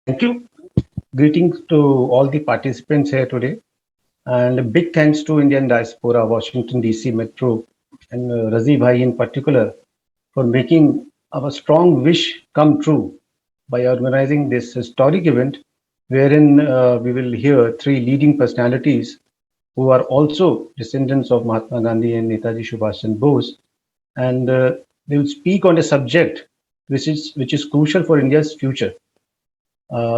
Thank you. Greetings to all the participants here today, and a big thanks to Indian diaspora, Washington DC Metro, and Razi Bhai in particular for making our strong wish come true by organizing this historic event, wherein we will hear three leading personalities who are also descendants of Mahatma Gandhi and Netaji Subhash Chandra Bose, and they will speak on a subject which is crucial for India's future.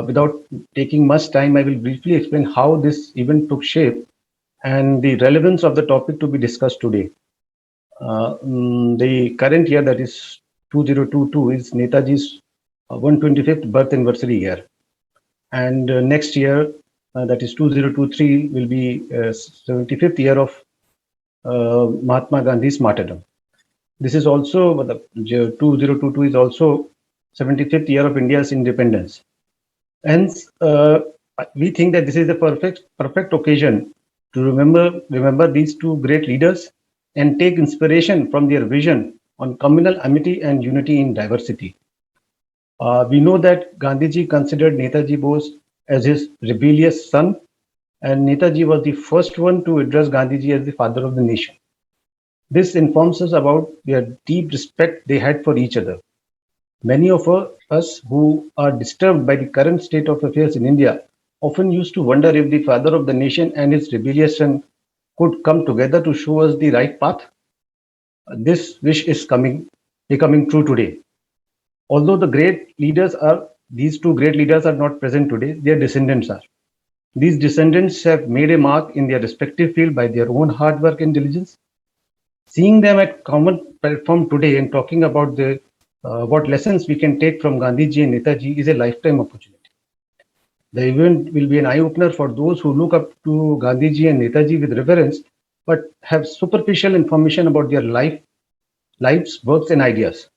Without taking much time, I will briefly explain how this event took shape and the relevance of the topic to be discussed today. The current year, that is 2022, is Netaji's 125th birth anniversary year. And next year, that is 2023, will be 75th year of Mahatma Gandhi's martyrdom. This is also, the 2022 is also 75th year of India's independence. Hence, we think that this is the perfect occasion to remember these two great leaders and take inspiration from their vision on communal amity and unity in diversity. We know that Gandhiji considered Netaji Bose as his rebellious son, and Netaji was the first one to address Gandhiji as the father of the nation. This informs us about their deep respect they had for each other. Many of us who are disturbed by the current state of affairs in India often used to wonder if the father of the nation and his rebellious son could come together to show us the right path. This wish is becoming true today. Although these two great leaders are not present today, their descendants are. These descendants have made a mark in their respective field by their own hard work and diligence. Seeing them at common platform today and talking about what lessons we can take from Gandhiji and Netaji is a lifetime opportunity. The event will be an eye-opener for those who look up to Gandhiji and Netaji with reverence, but have superficial information about their lives, works, and ideas.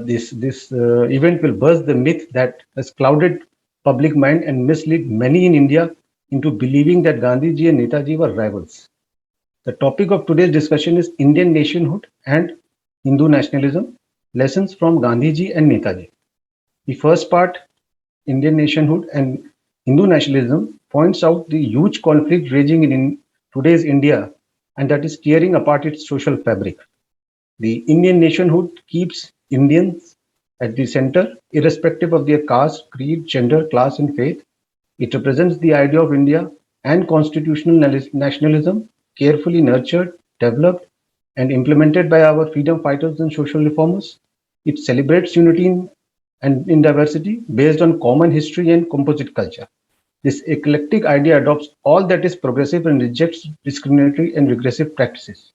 This event will burst the myth that has clouded public mind and misled many in India into believing that Gandhiji and Netaji were rivals. The topic of today's discussion is Indian nationhood and Hindu nationalism, lessons from Gandhiji and Netaji. The first part, Indian nationhood and Hindu nationalism, points out the huge conflict raging in today's India, and that is tearing apart its social fabric. The Indian nationhood keeps Indians at the center, irrespective of their caste, creed, gender, class, and faith. It represents the idea of India and constitutional nationalism, carefully nurtured, developed, and implemented by our freedom fighters and social reformers. It celebrates unity and in diversity based on common history and composite culture. This eclectic idea adopts all that is progressive and rejects discriminatory and regressive practices.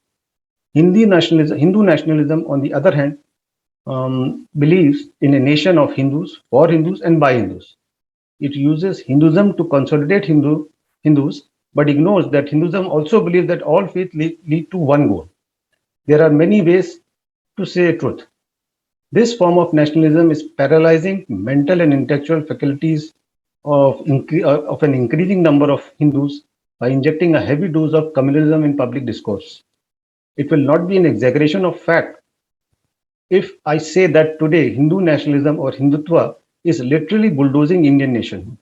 Hindu nationalism, on the other hand, believes in a nation of Hindus, for Hindus, and by Hindus. It uses Hinduism to consolidate Hindus, but ignores that Hinduism also believes that all faiths lead to one goal. There are many ways to say truth. This form of nationalism is paralyzing mental and intellectual faculties of an increasing number of Hindus by injecting a heavy dose of communalism in public discourse. It will not be an exaggeration of fact if I say that today Hindu nationalism or Hindutva is literally bulldozing Indian nation.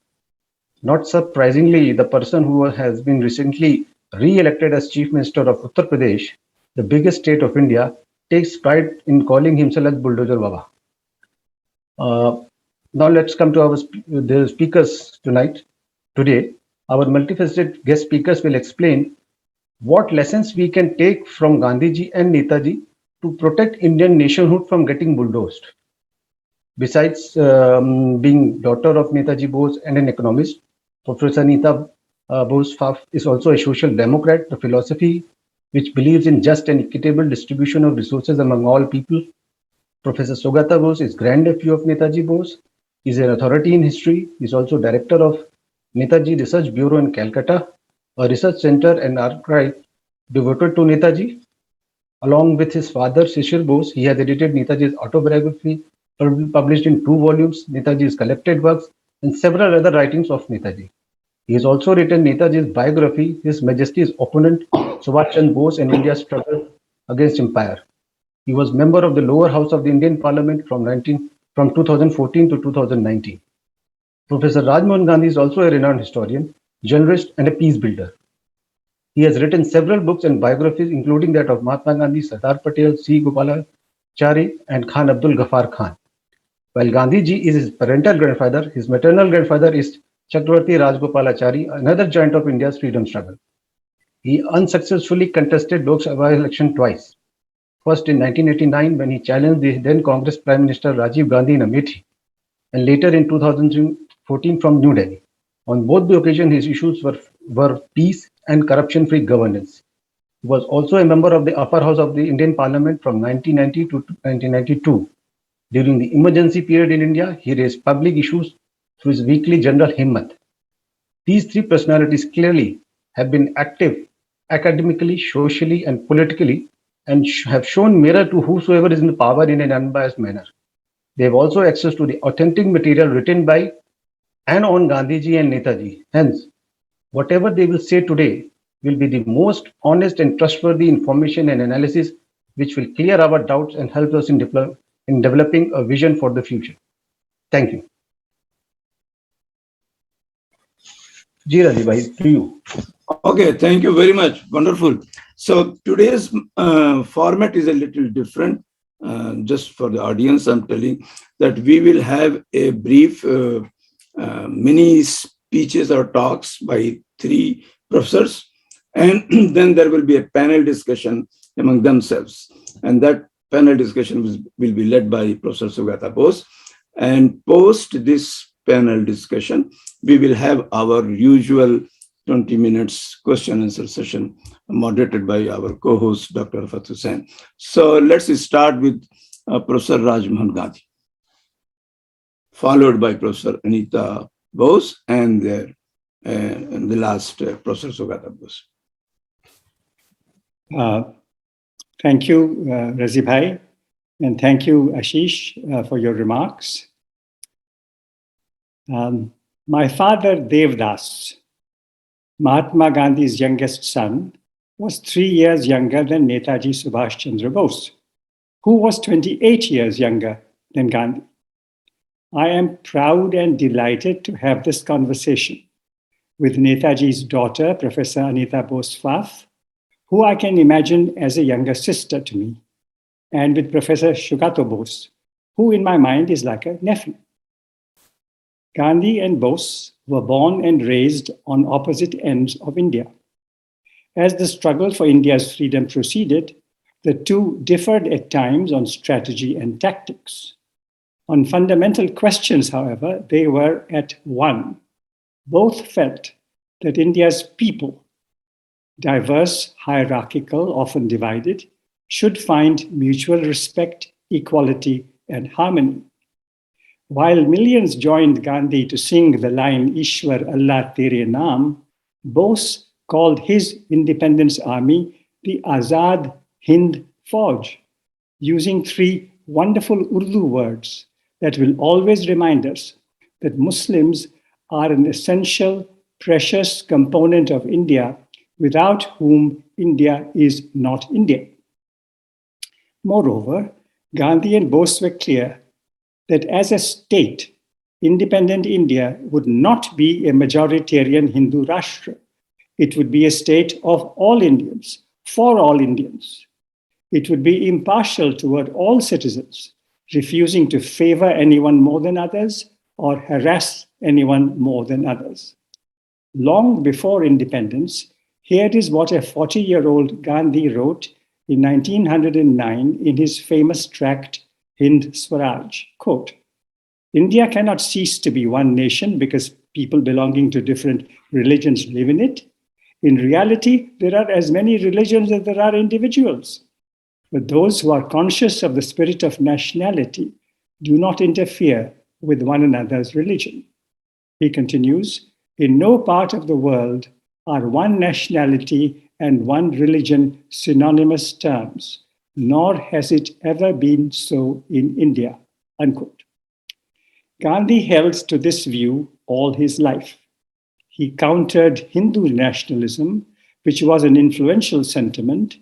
Not surprisingly, the person who has been recently re-elected as Chief Minister of Uttar Pradesh, the biggest state of India, takes pride in calling himself as Bulldozer Baba. Now let's come to the speakers today. Our multifaceted guest speakers will explain what lessons we can take from Gandhiji and Netaji to protect Indian nationhood from getting bulldozed. Besides being daughter of Netaji Bose and an economist, Professor Anita Bose is also a social democrat, a philosophy which believes in just and equitable distribution of resources among all people. Professor Sugata Bose is grand-nephew of Netaji Bose. He is an authority in history. He is also director of Netaji Research Bureau in Calcutta, a research center and archive devoted to Netaji. Along with his father, Shishir Bose, he has edited Netaji's autobiography, published in 2 volumes, Netaji's collected works, and several other writings of Netaji. He has also written Netaji's biography, His Majesty's opponent, Subhash Chandra Bose and India's struggle against empire. He was member of the lower house of the Indian Parliament from 2014 to 2019. Professor Rajmohan Gandhi is also a renowned historian, journalist, and a peace builder. He has written several books and biographies, including that of Mahatma Gandhi, Sardar Patel, C. Gopalachari, and Khan Abdul Ghaffar Khan. While Gandhiji is his parental grandfather, his maternal grandfather is Chakravarti Rajgopalachari, another giant of India's freedom struggle. He unsuccessfully contested Lok Sabha election twice. First in 1989 when he challenged the then Congress Prime Minister Rajiv Gandhi in Amethi, and later in 2014 from New Delhi. On both the occasions, his issues were peace and corruption-free governance. He was also a member of the upper house of the Indian Parliament from 1990 to 1992. During the emergency period in India, he raised public issues through his weekly journal Himmat. These three personalities clearly have been active academically, socially, and politically, and have shown mirror to whosoever is in power in an unbiased manner. They have also access to the authentic material written by and on Gandhiji and Netaji. Hence, whatever they will say today will be the most honest and trustworthy information and analysis which will clear our doubts and help us in developing a vision for the future. Thank you. Ji Raji bhai, to you. Okay, thank you very much. Wonderful. So today's format is a little different. Just for the audience, I'm telling that we will have a brief mini speeches or talks by three professors, and then there will be a panel discussion among themselves. And that panel discussion will be led by Professor Sugata Bose. And post this panel discussion, we will have our usual 20 minutes question answer session moderated by our co-host, Dr. Rafat Hussain. So let's start with Professor Rajmohan Gandhi, followed by Professor Anita Bose, and the last Professor Sugata Bose. Thank you, Razi Bhai, and thank you, Ashish, for your remarks. My father, Devdas, Mahatma Gandhi's youngest son, was 3 years younger than Netaji Subhash Chandra Bose, who was 28 years younger than Gandhi. I am proud and delighted to have this conversation with Netaji's daughter, Professor Anita Bose-Pfaff, who I can imagine as a younger sister to me, and with Professor Shukato Bose, who in my mind is like a nephew. Gandhi and Bose were born and raised on opposite ends of India. As the struggle for India's freedom proceeded, the two differed at times on strategy and tactics. On fundamental questions, however, they were at one. Both felt that India's people, diverse, hierarchical, often divided, should find mutual respect, equality, and harmony. While millions joined Gandhi to sing the line Ishwar Allah Tere Naam, Bose called his independence army the Azad Hind Fauj, using three wonderful Urdu words that will always remind us that Muslims are an essential, precious component of India, without whom India is not India. Moreover, Gandhi and Bose were clear that as a state, independent India would not be a majoritarian Hindu Rashtra. It would be a state of all Indians, for all Indians. It would be impartial toward all citizens, refusing to favor anyone more than others or harass anyone more than others. Long before independence, here is what a 40-year-old Gandhi wrote in 1909 in his famous tract, Hind Swaraj, quote, India cannot cease to be one nation because people belonging to different religions live in it. In reality, there are as many religions as there are individuals. But those who are conscious of the spirit of nationality do not interfere with one another's religion. He continues, in no part of the world are one nationality and one religion synonymous terms, nor has it ever been so in India, unquote. Gandhi held to this view all his life. He countered Hindu nationalism, which was an influential sentiment,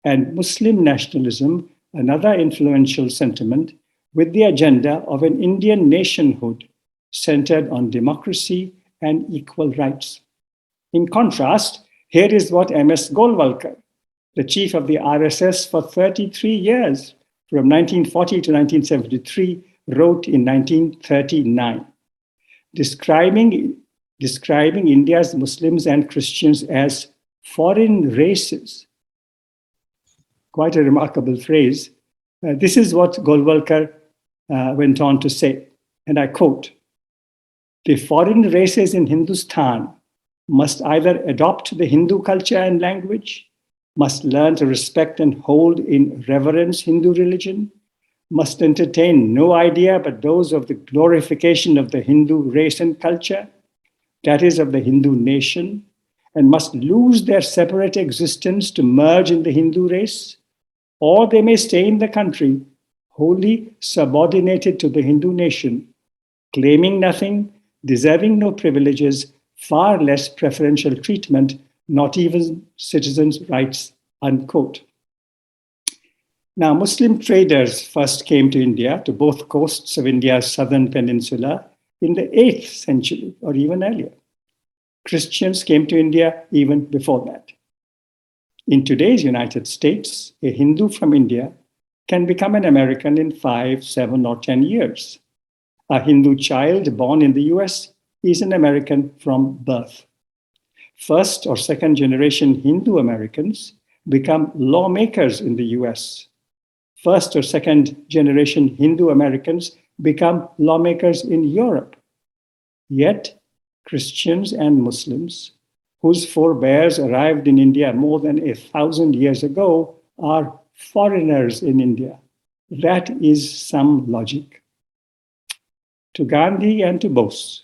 and Muslim nationalism, another influential sentiment, with the agenda of an Indian nationhood, centered on democracy and equal rights. In contrast, here is what M.S. Golwalkar, the chief of the RSS for 33 years, from 1940 to 1973, wrote in 1939, describing India's Muslims and Christians as foreign races. Quite a remarkable phrase. This is what Golwalkar went on to say, and I quote, "The foreign races in Hindustan must either adopt the Hindu culture and language, must learn to respect and hold in reverence Hindu religion, must entertain no idea but those of the glorification of the Hindu race and culture, that is, of the Hindu nation, and must lose their separate existence to merge in the Hindu race, or they may stay in the country, wholly subordinated to the Hindu nation, claiming nothing, deserving no privileges, far less preferential treatment, not even citizens' rights," unquote. Now, Muslim traders first came to India, to both coasts of India's southern peninsula, in the 8th century or even earlier. Christians came to India even before that. In today's United States, a Hindu from India can become an American in 5, 7, or 10 years. A Hindu child born in the US is an American from birth. First or second generation Hindu Americans become lawmakers in the US. First or second generation Hindu Americans become lawmakers in Europe. Yet, Christians and Muslims, whose forebears arrived in India more than 1,000 years ago, are foreigners in India. That is some logic. To Gandhi and to Bose,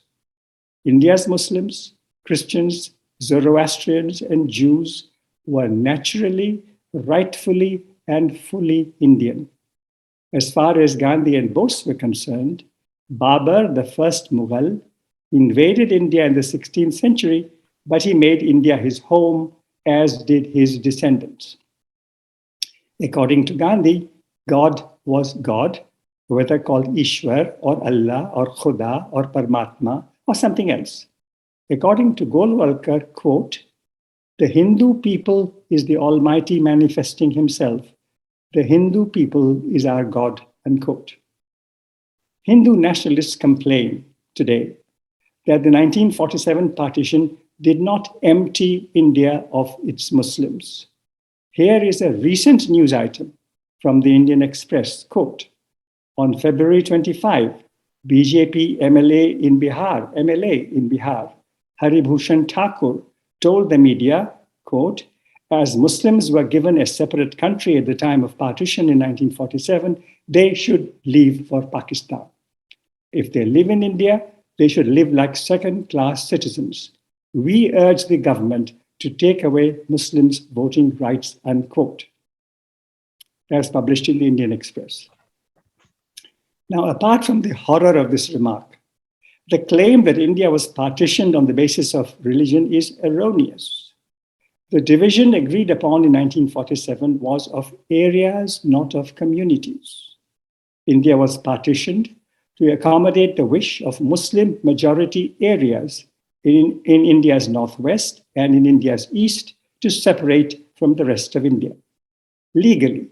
India's Muslims, Christians, Zoroastrians, and Jews were naturally, rightfully, and fully Indian. As far as Gandhi and Bose were concerned, Babur, the first Mughal, invaded India in the 16th century, but he made India his home, as did his descendants. According to Gandhi, God was God, whether called Ishwar or Allah or Khuda or Paramatma or something else. According to Golwalkar, quote, "The Hindu people is the Almighty manifesting himself. The Hindu people is our God," unquote. Hindu nationalists complain today that the 1947 partition did not empty India of its Muslims. Here is a recent news item from the Indian Express, quote, "On February 25, BJP MLA in Bihar, Haribhushan Thakur, told the media, quote, as Muslims were given a separate country at the time of partition in 1947, they should leave for Pakistan. If they live in India, they should live like second-class citizens. We urge the government to take away Muslims' voting rights," unquote. That's published in the Indian Express. Now, apart from the horror of this remark, the claim that India was partitioned on the basis of religion is erroneous. The division agreed upon in 1947 was of areas, not of communities. India was partitioned to accommodate the wish of Muslim majority areas in India's northwest and in India's east to separate from the rest of India. Legally,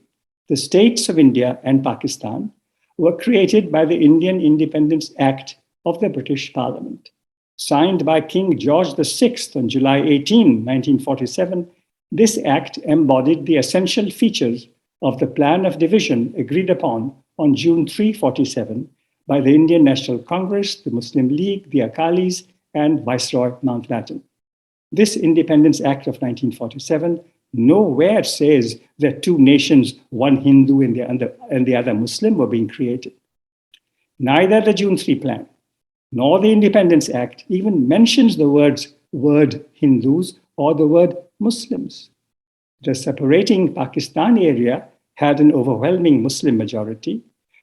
the states of India and Pakistan were created by the Indian Independence Act of the British Parliament. Signed by King George VI on July 18, 1947, this act embodied the essential features of the plan of division agreed upon on June 3, 1947 by the Indian National Congress, the Muslim League, the Akalis, and Viceroy Mountbatten. This Independence Act of 1947 nowhere says that two nations, one Hindu and the other Muslim, were being created. Neither the June 3 plan nor the Independence Act even mentions the word Hindus or the word Muslims. The separating Pakistan area had an overwhelming Muslim majority.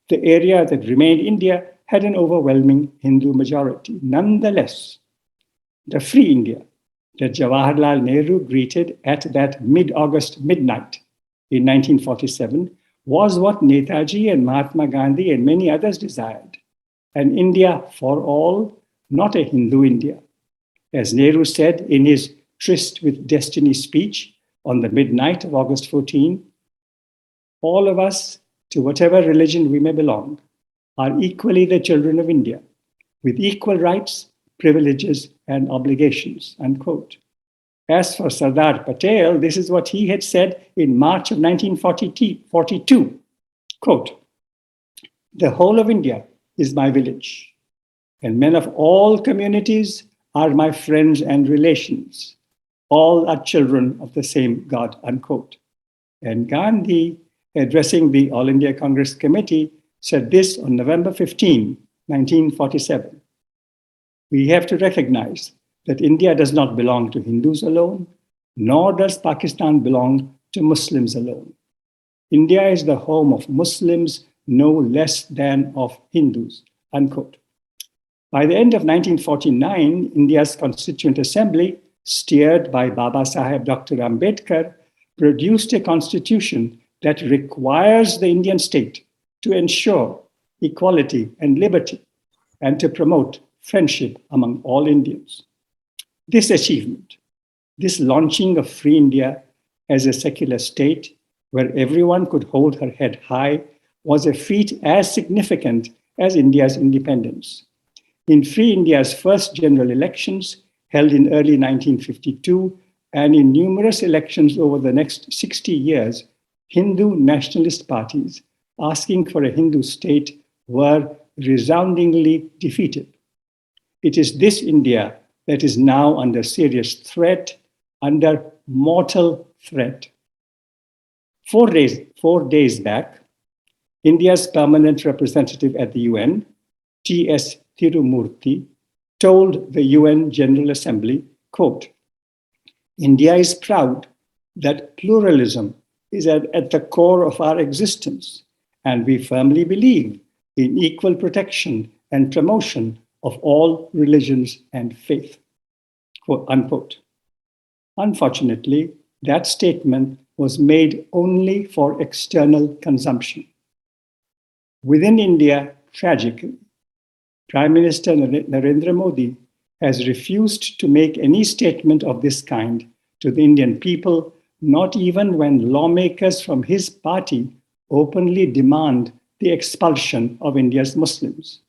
The area that remained India had an overwhelming Hindu majority. Nonetheless, the free India that Jawaharlal Nehru greeted at that mid-August midnight in 1947 was what Netaji and Mahatma Gandhi and many others desired. an India for all, not a Hindu India. As Nehru said in his Tryst with Destiny speech on the midnight of August 14, all of us, to whatever religion we may belong, are equally the children of India, with equal rights, privileges, and obligations, unquote. As for Sardar Patel, this is what he had said in March of 1942, quote, "The whole of India is my village, and men of all communities are my friends and relations. All are children of the same God," unquote. And Gandhi, addressing the All India Congress Committee, said this on November 15, 1947. "We have to recognize that India does not belong to Hindus alone, nor does Pakistan belong to Muslims alone. India is the home of Muslims no less than of Hindus," unquote. By the end of 1949, India's Constituent Assembly, steered by Baba Saheb Dr. Ambedkar, produced a constitution that requires the Indian state to ensure equality and liberty and to promote friendship among all Indians. This achievement, this launching of free India as a secular state where everyone could hold her head high, was a feat as significant as India's independence. In Free India's first general elections, held in early 1952, and in numerous elections over the next 60 years, Hindu nationalist parties asking for a Hindu state were resoundingly defeated. It is this India that is now under serious threat, under mortal threat. 4 days back, India's permanent representative at the UN, T.S. Tirumurti, told the UN General Assembly, quote, "India is proud that pluralism is at the core of our existence, and we firmly believe in equal protection and promotion of all religions and faith," unquote. Unfortunately, that statement was made only for external consumption. Within India, tragically, Prime Minister Narendra Modi has refused to make any statement of this kind to the Indian people, not even when lawmakers from his party openly demand the expulsion of India's Muslims.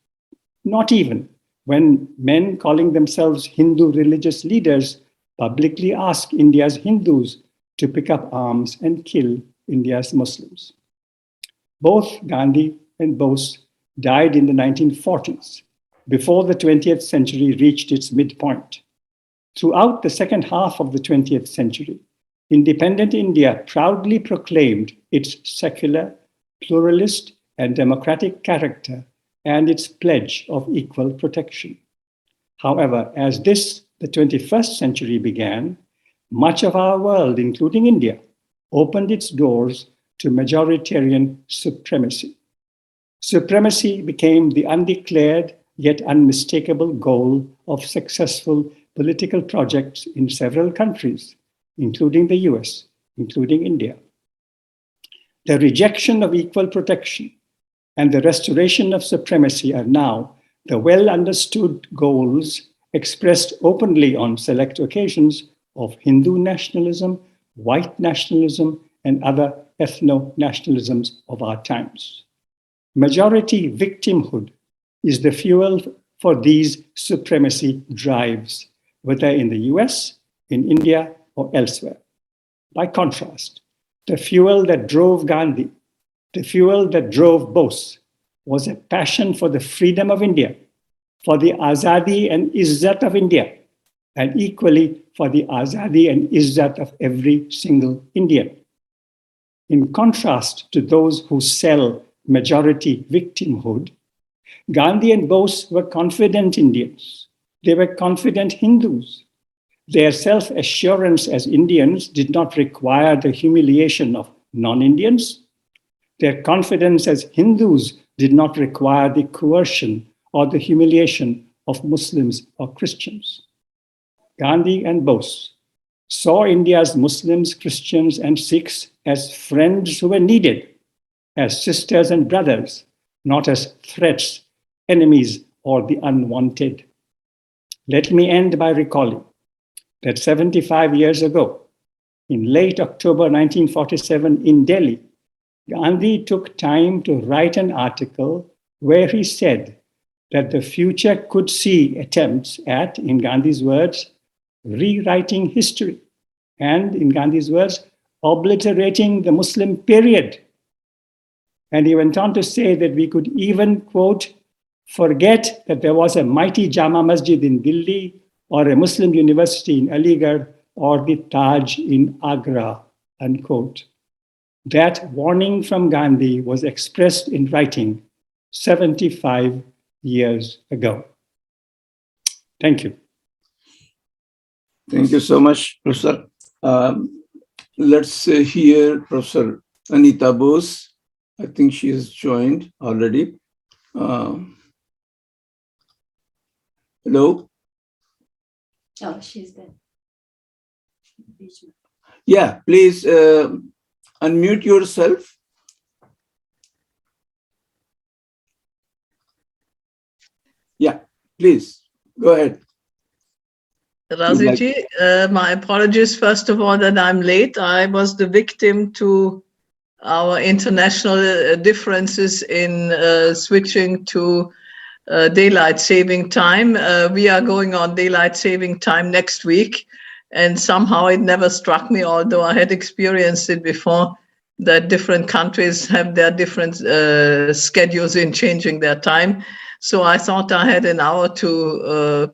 Not even when men calling themselves Hindu religious leaders publicly ask India's Hindus to pick up arms and kill India's Muslims. Both Gandhi and Bose died in the 1940s, before the 20th century reached its midpoint. Throughout the second half of the 20th century, independent India proudly proclaimed its secular, pluralist, and democratic character and its pledge of equal protection. However, as the 21st century began, much of our world, including India, opened its doors to majoritarian supremacy. Supremacy became the undeclared yet unmistakable goal of successful political projects in several countries, including the US, including India. The rejection of equal protection and the restoration of supremacy are now the well understood goals expressed openly on select occasions of Hindu nationalism, white nationalism, and other ethno-nationalisms of our times. Majority victimhood is the fuel for these supremacy drives, whether in the US, in India, or elsewhere. By contrast, the fuel that drove Gandhi, the fuel that drove Bose, was a passion for the freedom of India, for the azadi and izzat of India, and equally for the azadi and izzat of every single Indian. In contrast to those who sell majority victimhood, Gandhi and Bose were confident Indians. They were confident Hindus. Their self-assurance as Indians did not require the humiliation of non-Indians. Their confidence as Hindus did not require the coercion or the humiliation of Muslims or Christians. Gandhi and Bose saw India's Muslims, Christians, and Sikhs as friends who were needed, as sisters and brothers, not as threats enemies or the unwanted. Let me end by recalling that 75 years ago, in late October 1947 in Delhi, Gandhi took time to write an article where he said that the future could see attempts at, in Gandhi's words, rewriting history, and, in Gandhi's words, obliterating the Muslim period. And he went on to say that we could even, quote, forget that there was a mighty Jama Masjid in Delhi or a Muslim university in Aligarh or the Taj in Agra, unquote. That warning from Gandhi was expressed in writing 75 years ago. Thank you. Thank you so much, Professor. Let's hear Professor Anita Bose. I think she has joined already. Hello? Oh, she's there. Yeah, please unmute yourself. Yeah, please, go ahead. Raziji, my apologies, first of all, that I'm late. I was the victim to our international differences in switching to daylight saving time. We are going on daylight saving time next week, and somehow it never struck me, although I had experienced it before, that different countries have their different schedules in changing their time. So I thought I had an hour to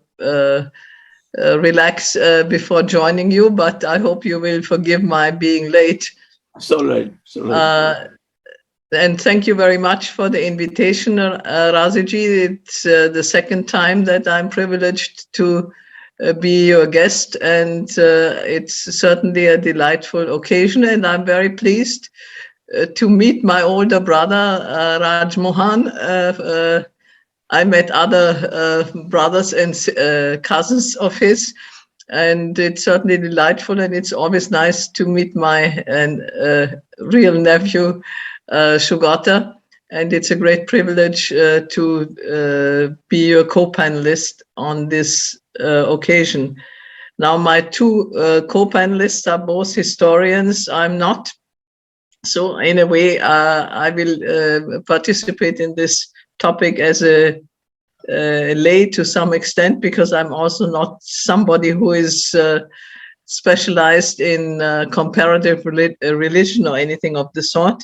relax before joining you, but I hope you will forgive my being late. It's all right. It's all right. And thank you very much for the invitation, Raziji. It's the second time that I'm privileged to be your guest, and it's certainly a delightful occasion, and I'm very pleased to meet my older brother, Raj Mohan. I met other brothers and cousins of his, and it's certainly delightful, and it's always nice to meet my real nephew, Shugata, and it's a great privilege to be your co-panelist on this occasion. Now, my two co-panelists are both historians. I'm not. So in a way, I will participate in this topic as a lay to some extent, because I'm also not somebody who is specialized in comparative religion or anything of the sort.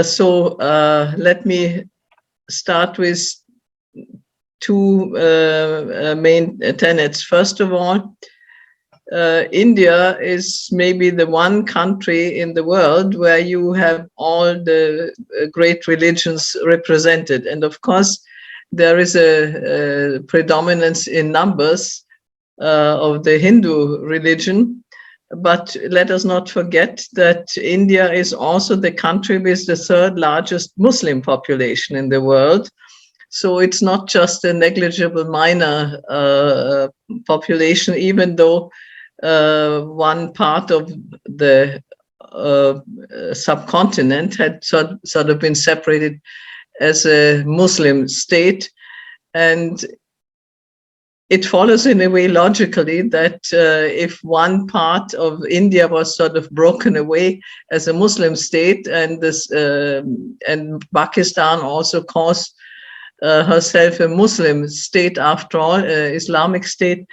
So let me start with two main tenets. First of all, India is maybe the one country in the world where you have all the great religions represented. And of course, there is a predominance in numbers of the Hindu religion. But let us not forget that India is also the country with the third largest Muslim population in the world. So it's not just a negligible minor population, even though one part of the subcontinent had sort of been separated as a Muslim state. And it follows in a way logically that if one part of India was sort of broken away as a Muslim state, and this and Pakistan also calls herself a Muslim state after all, Islamic state,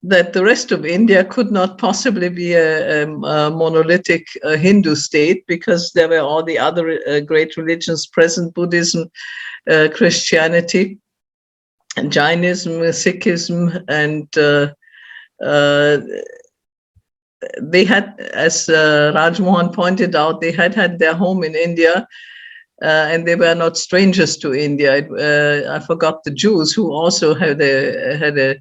that the rest of India could not possibly be a monolithic Hindu state, because there were all the other great religions present: Buddhism, Christianity, and Jainism, Sikhism, and they had, as Raj Mohan pointed out, they had their home in India, and they were not strangers to India. I forgot the Jews, who also had a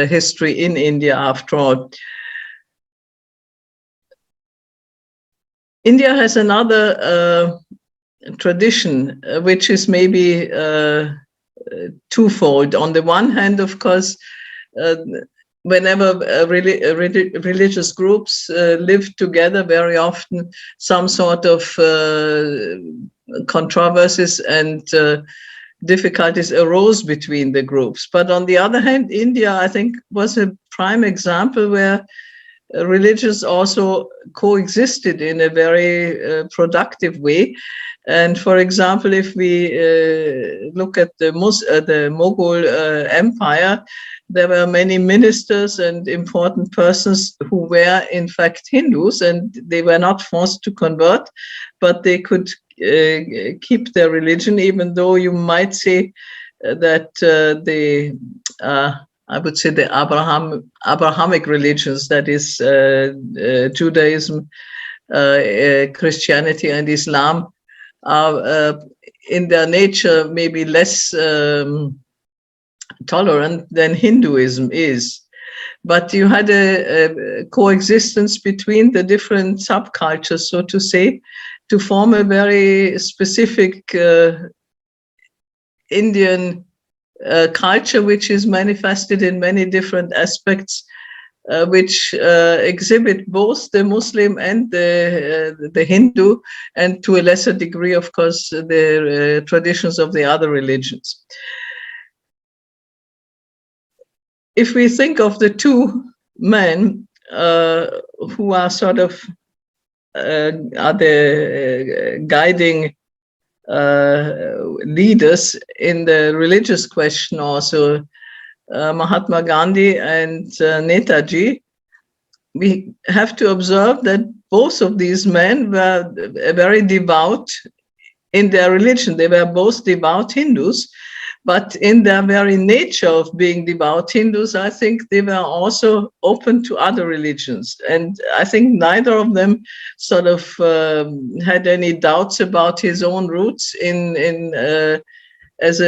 history in India after all. India has another tradition, which is maybe twofold. On the one hand, of course, whenever religious groups lived together, very often some sort of controversies and difficulties arose between the groups. But on the other hand, India, I think, was a prime example where religions also coexisted in a very productive way. And for example, if we look at the Mughal Empire, there were many ministers and important persons who were in fact Hindus, and they were not forced to convert, but they could keep their religion, even though you might say that I would say the Abrahamic religions, that is Judaism, Christianity, and Islam, are in their nature maybe less tolerant than Hinduism is. But you had a coexistence between the different subcultures, so to say, to form a very specific Indian culture, which is manifested in many different aspects, which exhibit both the Muslim and the Hindu, and to a lesser degree, of course, the traditions of the other religions. If we think of the two men who are sort of are the guiding leaders in the religious question also, Mahatma Gandhi and Netaji, we have to observe that both of these men were very devout in their religion. They were both devout Hindus, but in their very nature of being devout Hindus, I think they were also open to other religions. And I think neither of them sort of had any doubts about his own roots as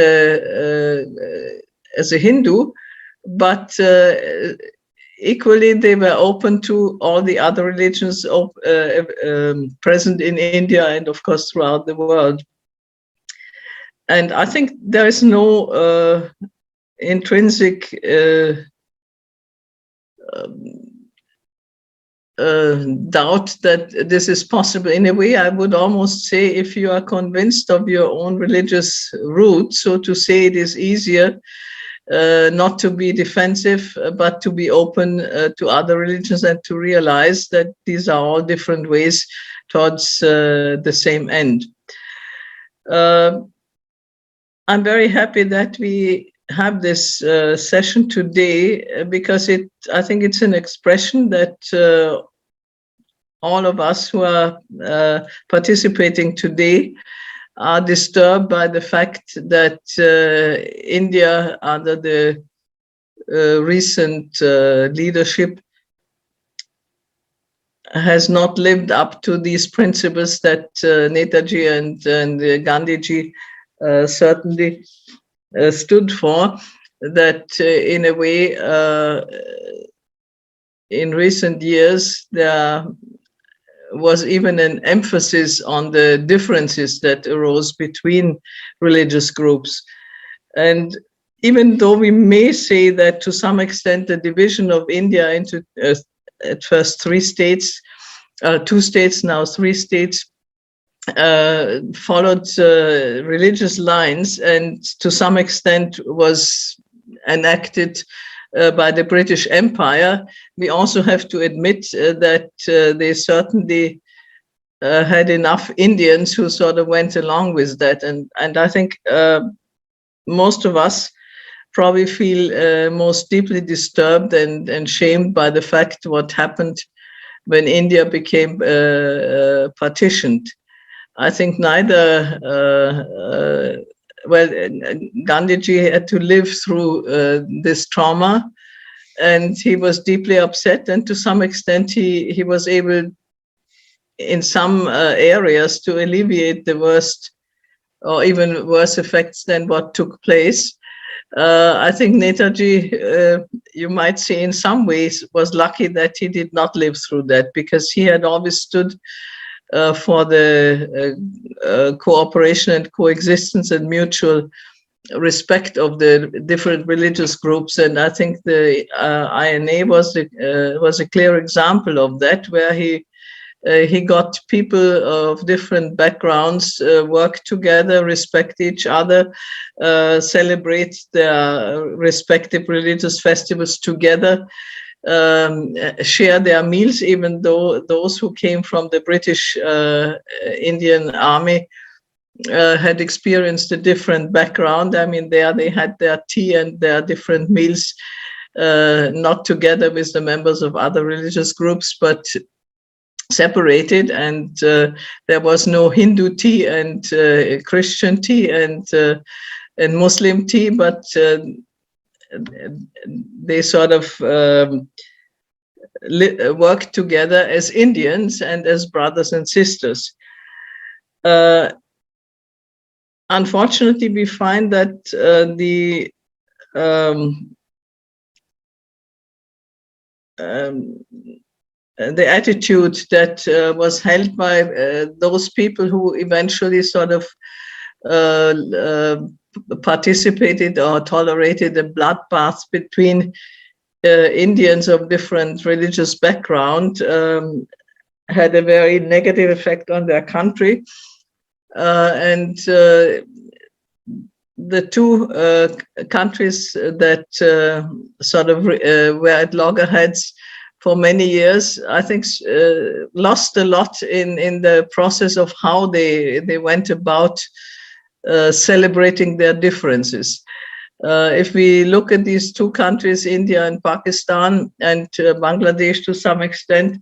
a Hindu, but equally they were open to all the other religions present in India and of course throughout the world. And I think there is no intrinsic doubt that this is possible. In a way, I would almost say, if you are convinced of your own religious roots, so to say, it is easier not to be defensive, but to be open to other religions and to realize that these are all different ways towards the same end. I'm very happy that we have this session today because I think it's an expression that all of us who are participating today are disturbed by the fact that India, under the recent leadership, has not lived up to these principles that Netaji and Gandhiji certainly stood for, that in a way, in recent years, there was even an emphasis on the differences that arose between religious groups. And even though we may say that to some extent the division of India into at first 3 states, 2 states, now 3 states, followed religious lines and to some extent was enacted by the British Empire, we also have to admit that they certainly had enough Indians who sort of went along with that. And I think most of us probably feel most deeply disturbed and shamed by the fact what happened when India became partitioned. I think neither, Gandhiji had to live through this trauma, and he was deeply upset, and to some extent he was able in some areas to alleviate the worst or even worse effects than what took place. I think Netaji, you might say in some ways, was lucky that he did not live through that, because he had always stood for the cooperation and coexistence and mutual respect of the different religious groups. And I think the INA was a clear example of that, where he got people of different backgrounds work together, respect each other, celebrate their respective religious festivals together, share their meals, even though those who came from the British Indian Army had experienced a different background. I mean, there they had their tea and their different meals, not together with the members of other religious groups, but separated. And there was no Hindu tea and Christian tea and Muslim tea, but they sort of worked together as Indians and as brothers and sisters. Unfortunately, we find that the attitude that was held by those people who eventually sort of participated or tolerated a bloodbath between Indians of different religious background had a very negative effect on their country. And the two countries that sort of were at loggerheads for many years, I think, lost a lot in the process of how they went about celebrating their differences. If we look at these two countries, India and Pakistan, and Bangladesh to some extent,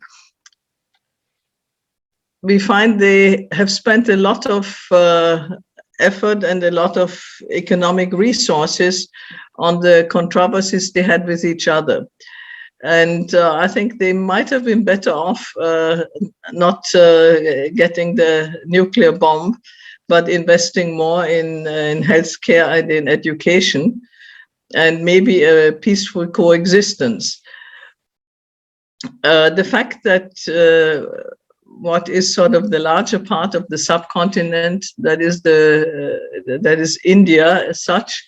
we find they have spent a lot of effort and a lot of economic resources on the controversies they had with each other. And I think they might have been better off not getting the nuclear bomb, but investing more in healthcare and in education, and maybe a peaceful coexistence. The fact that what is sort of the larger part of the subcontinent, that is India as such,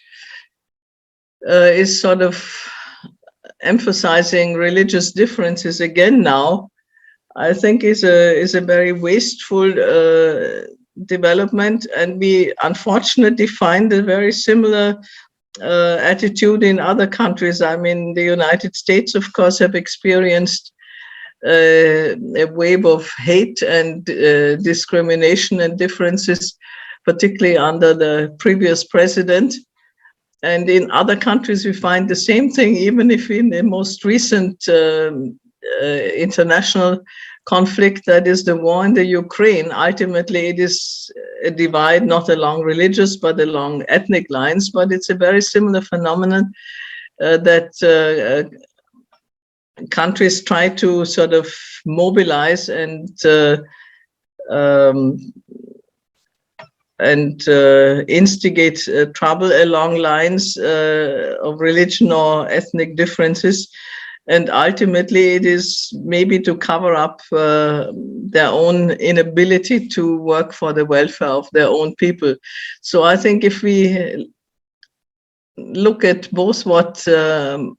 is sort of emphasizing religious differences again now, I think is a very wasteful development. And we unfortunately find a very similar attitude in other countries. I mean, the United States, of course, have experienced a wave of hate and discrimination and differences, particularly under the previous president. And in other countries, we find the same thing, even if in the most recent international conflict, that is the war in the Ukraine, ultimately it is a divide not along religious but along ethnic lines. But it's a very similar phenomenon that countries try to sort of mobilize and instigate trouble along lines of religion or ethnic differences. And ultimately, it is maybe to cover up their own inability to work for the welfare of their own people. So I think if we look at both what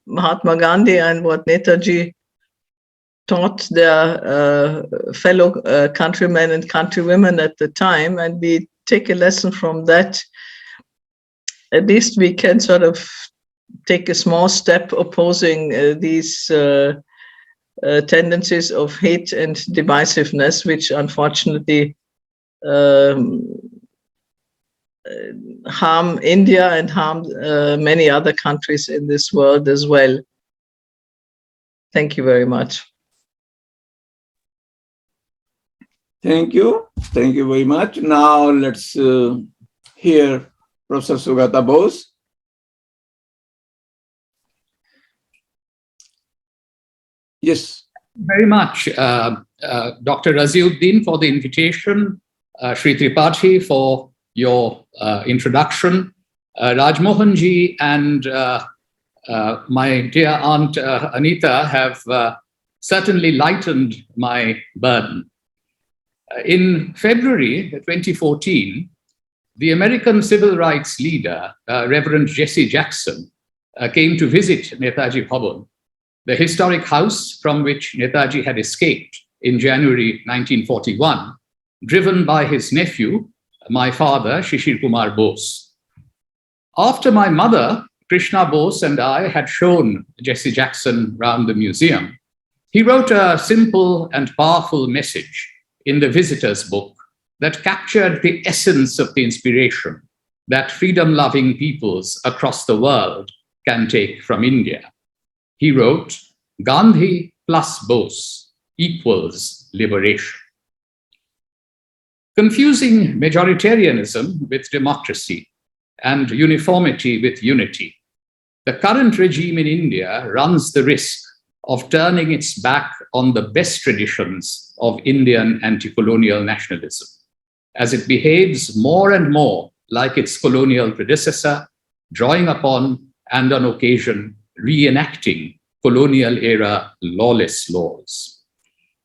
Mahatma Gandhi and what Netaji taught their fellow countrymen and countrywomen at the time, and we take a lesson from that, at least we can sort of take a small step opposing these tendencies of hate and divisiveness, which unfortunately harm India and harm many other countries in this world as well. Thank you very much. Thank you. Thank you very much. Now let's hear Professor Sugata Bose. Yes. Very much, Dr. Raziuddin, for the invitation, Sri Tripathi for your introduction, Rajmohanji and my dear Aunt Anita have certainly lightened my burden. In February 2014, the American civil rights leader, Reverend Jesse Jackson, came to visit Netaji Bhavan, the historic house from which Netaji had escaped in January 1941, driven by his nephew, my father, Shishir Kumar Bose. After my mother, Krishna Bose, and I had shown Jesse Jackson round the museum, he wrote a simple and powerful message in the visitor's book that captured the essence of the inspiration that freedom-loving peoples across the world can take from India. He wrote, "Gandhi plus Bose equals liberation." Confusing majoritarianism with democracy and uniformity with unity, the current regime in India runs the risk of turning its back on the best traditions of Indian anti-colonial nationalism, as it behaves more and more like its colonial predecessor, drawing upon and on occasion reenacting colonial-era lawless laws.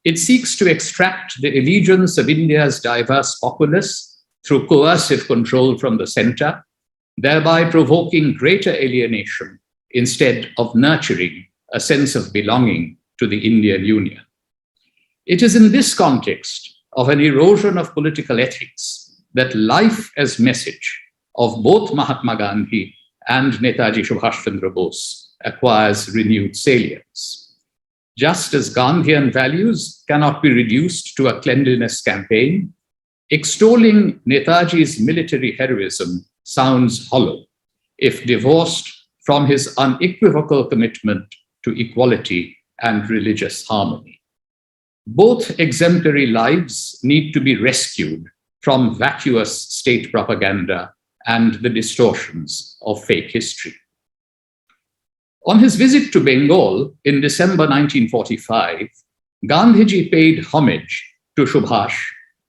It seeks to extract the allegiance of India's diverse populace through coercive control from the center, thereby provoking greater alienation instead of nurturing a sense of belonging to the Indian Union. It is in this context of an erosion of political ethics that life as message of both Mahatma Gandhi and Netaji Subhash Chandra Bose acquires renewed salience. Just as Gandhian values cannot be reduced to a cleanliness campaign, extolling Netaji's military heroism sounds hollow if divorced from his unequivocal commitment to equality and religious harmony. Both exemplary lives need to be rescued from vacuous state propaganda and the distortions of fake history. On his visit to Bengal in December 1945, Gandhiji paid homage to Subhash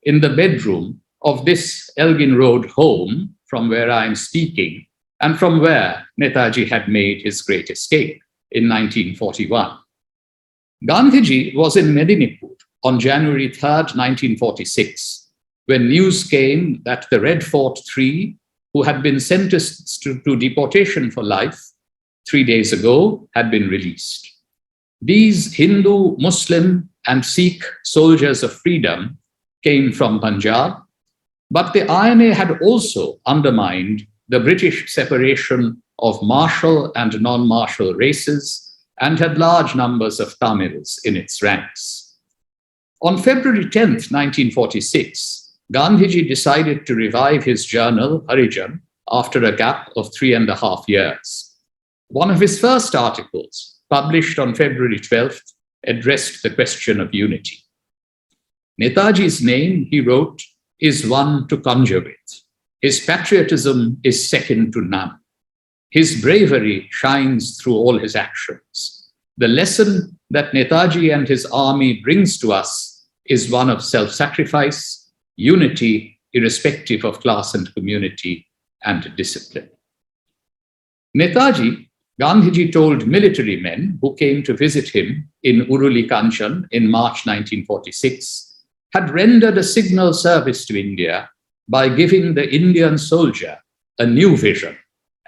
in the bedroom of this Elgin Road home from where I am speaking and from where Netaji had made his great escape in 1941. Gandhiji was in Medinipur on January 3rd, 1946, when news came that the Red Fort Three, who had been sentenced to deportation for life 3 days ago, had been released. These Hindu, Muslim, and Sikh soldiers of freedom came from Punjab, but the INA had also undermined the British separation of martial and non-martial races and had large numbers of Tamils in its ranks. On February 10th, 1946, Gandhiji decided to revive his journal, Harijan, after a gap of 3.5 years. One of his first articles, published on February 12th, addressed the question of unity. Netaji's name, he wrote, is one to conjure with. His patriotism is second to none. His bravery shines through all his actions. The lesson that Netaji and his army brings to us is one of self-sacrifice, unity, irrespective of class and community, and discipline. Netaji, Gandhiji told military men who came to visit him in Uruli Kanchan in March 1946, had rendered a signal service to India by giving the Indian soldier a new vision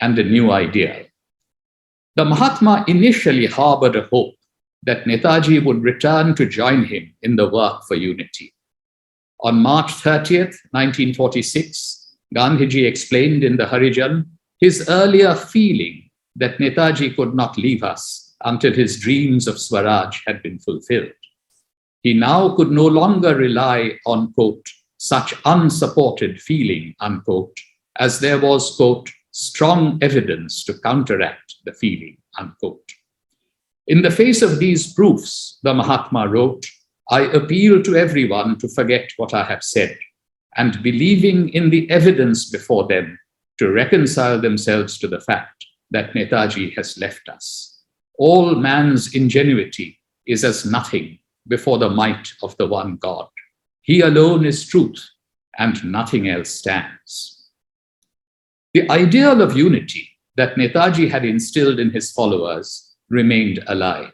and a new ideal. The Mahatma initially harbored a hope that Netaji would return to join him in the work for unity. On March 30th, 1946, Gandhiji explained in the Harijan his earlier feeling that Netaji could not leave us until his dreams of Swaraj had been fulfilled. He now could no longer rely on, quote, such unsupported feeling, unquote, as there was, quote, strong evidence to counteract the feeling, unquote. In the face of these proofs, the Mahatma wrote, I appeal to everyone to forget what I have said, and believing in the evidence before them, to reconcile themselves to the fact that Netaji has left us. All man's ingenuity is as nothing before the might of the one God. He alone is truth, and nothing else stands. The ideal of unity that Netaji had instilled in his followers remained alive.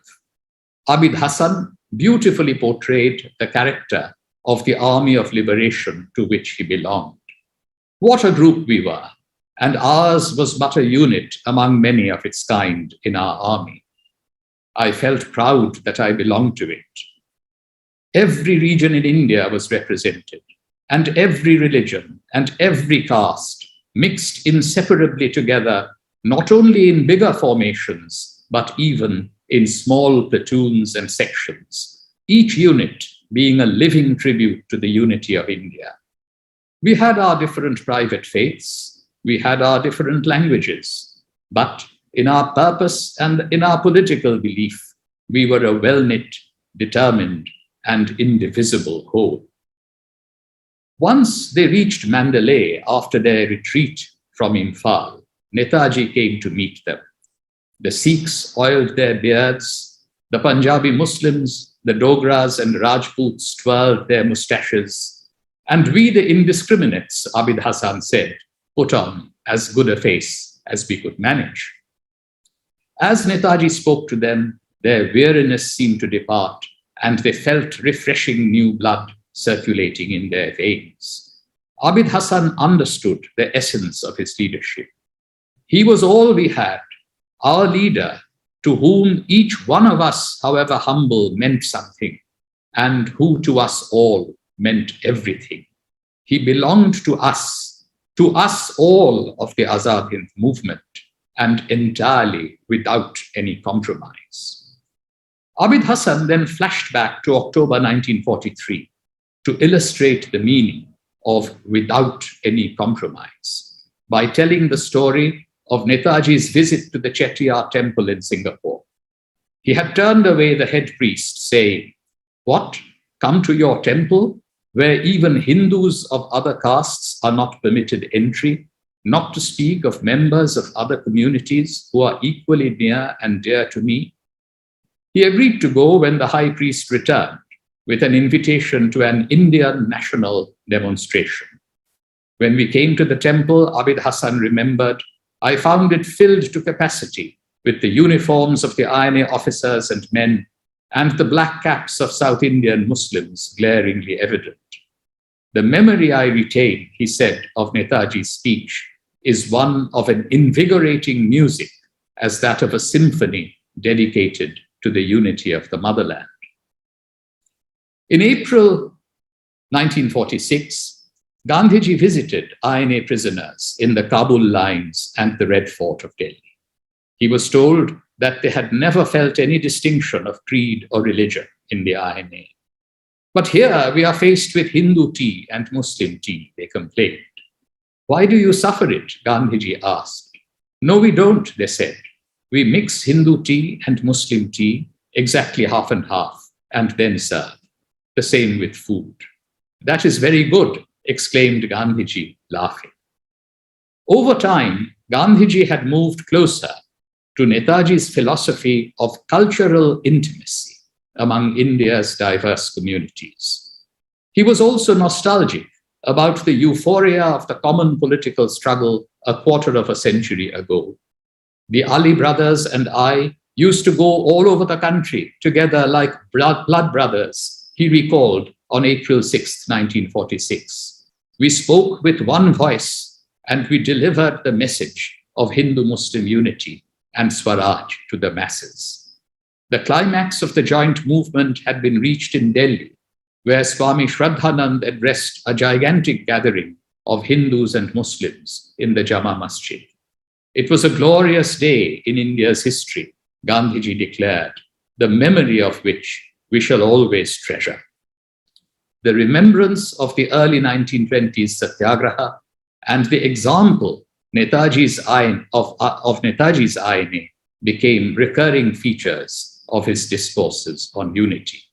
Abid Hassan beautifully portrayed the character of the army of liberation to which he belonged. What a group we were, and ours was but a unit among many of its kind in our army. I felt proud that I belonged to it. Every region in India was represented, and every religion and every caste mixed inseparably together, not only in bigger formations, but even in small platoons and sections, each unit being a living tribute to the unity of India. We had our different private faiths, we had our different languages, but in our purpose and in our political belief, we were a well-knit, determined, and indivisible whole. Once they reached Mandalay after their retreat from Imphal, Netaji came to meet them. The Sikhs oiled their beards, the Punjabi Muslims, the Dogras and Rajputs twirled their moustaches, and we, the indiscriminates, Abid Hassan said, put on as good a face as we could manage. As Netaji spoke to them, their weariness seemed to depart, and they felt refreshing new blood circulating in their veins. Abid Hassan understood the essence of his leadership. He was all we had, our leader, to whom each one of us, however humble, meant something, and who to us all meant everything. He belonged to us all of the Azad Hind movement, and entirely without any compromise. Abid Hassan then flashed back to October 1943 to illustrate the meaning of without any compromise by telling the story of Netaji's visit to the Chettiar temple in Singapore. He had turned away the head priest, saying, "What? Come to your temple, where even Hindus of other castes are not permitted entry, not to speak of members of other communities who are equally near and dear to me?" He agreed to go when the high priest returned with an invitation to an Indian national demonstration. When we came to the temple, Abid Hassan remembered, I found it filled to capacity with the uniforms of the INA officers and men and the black caps of South Indian Muslims glaringly evident. The memory I retain, he said, of Netaji's speech is one of an invigorating music as that of a symphony dedicated to the unity of the motherland. In April 1946, Gandhiji visited INA prisoners in the Kabul lines and the Red Fort of Delhi. He was told that they had never felt any distinction of creed or religion in the INA. But here we are faced with Hindu tea and Muslim tea, they complained. Why do you suffer it? Gandhiji asked. No, we don't, they said. We mix Hindu tea and Muslim tea exactly half and half and then serve. The same with food. That is very good, exclaimed Gandhiji, laughing. Over time, Gandhiji had moved closer to Netaji's philosophy of cultural intimacy among India's diverse communities. He was also nostalgic about the euphoria of the common political struggle a quarter of a century ago. The Ali brothers and I used to go all over the country together like blood brothers, he recalled on April 6, 1946. We spoke with one voice and we delivered the message of Hindu-Muslim unity and Swaraj to the masses. The climax of the joint movement had been reached in Delhi, where Swami Shraddhanand addressed a gigantic gathering of Hindus and Muslims in the Jama Masjid. It was a glorious day in India's history, Gandhiji declared, the memory of which we shall always treasure. The remembrance of the early 1920s Satyagraha and the example Netaji's INA became recurring features of his discourses on unity.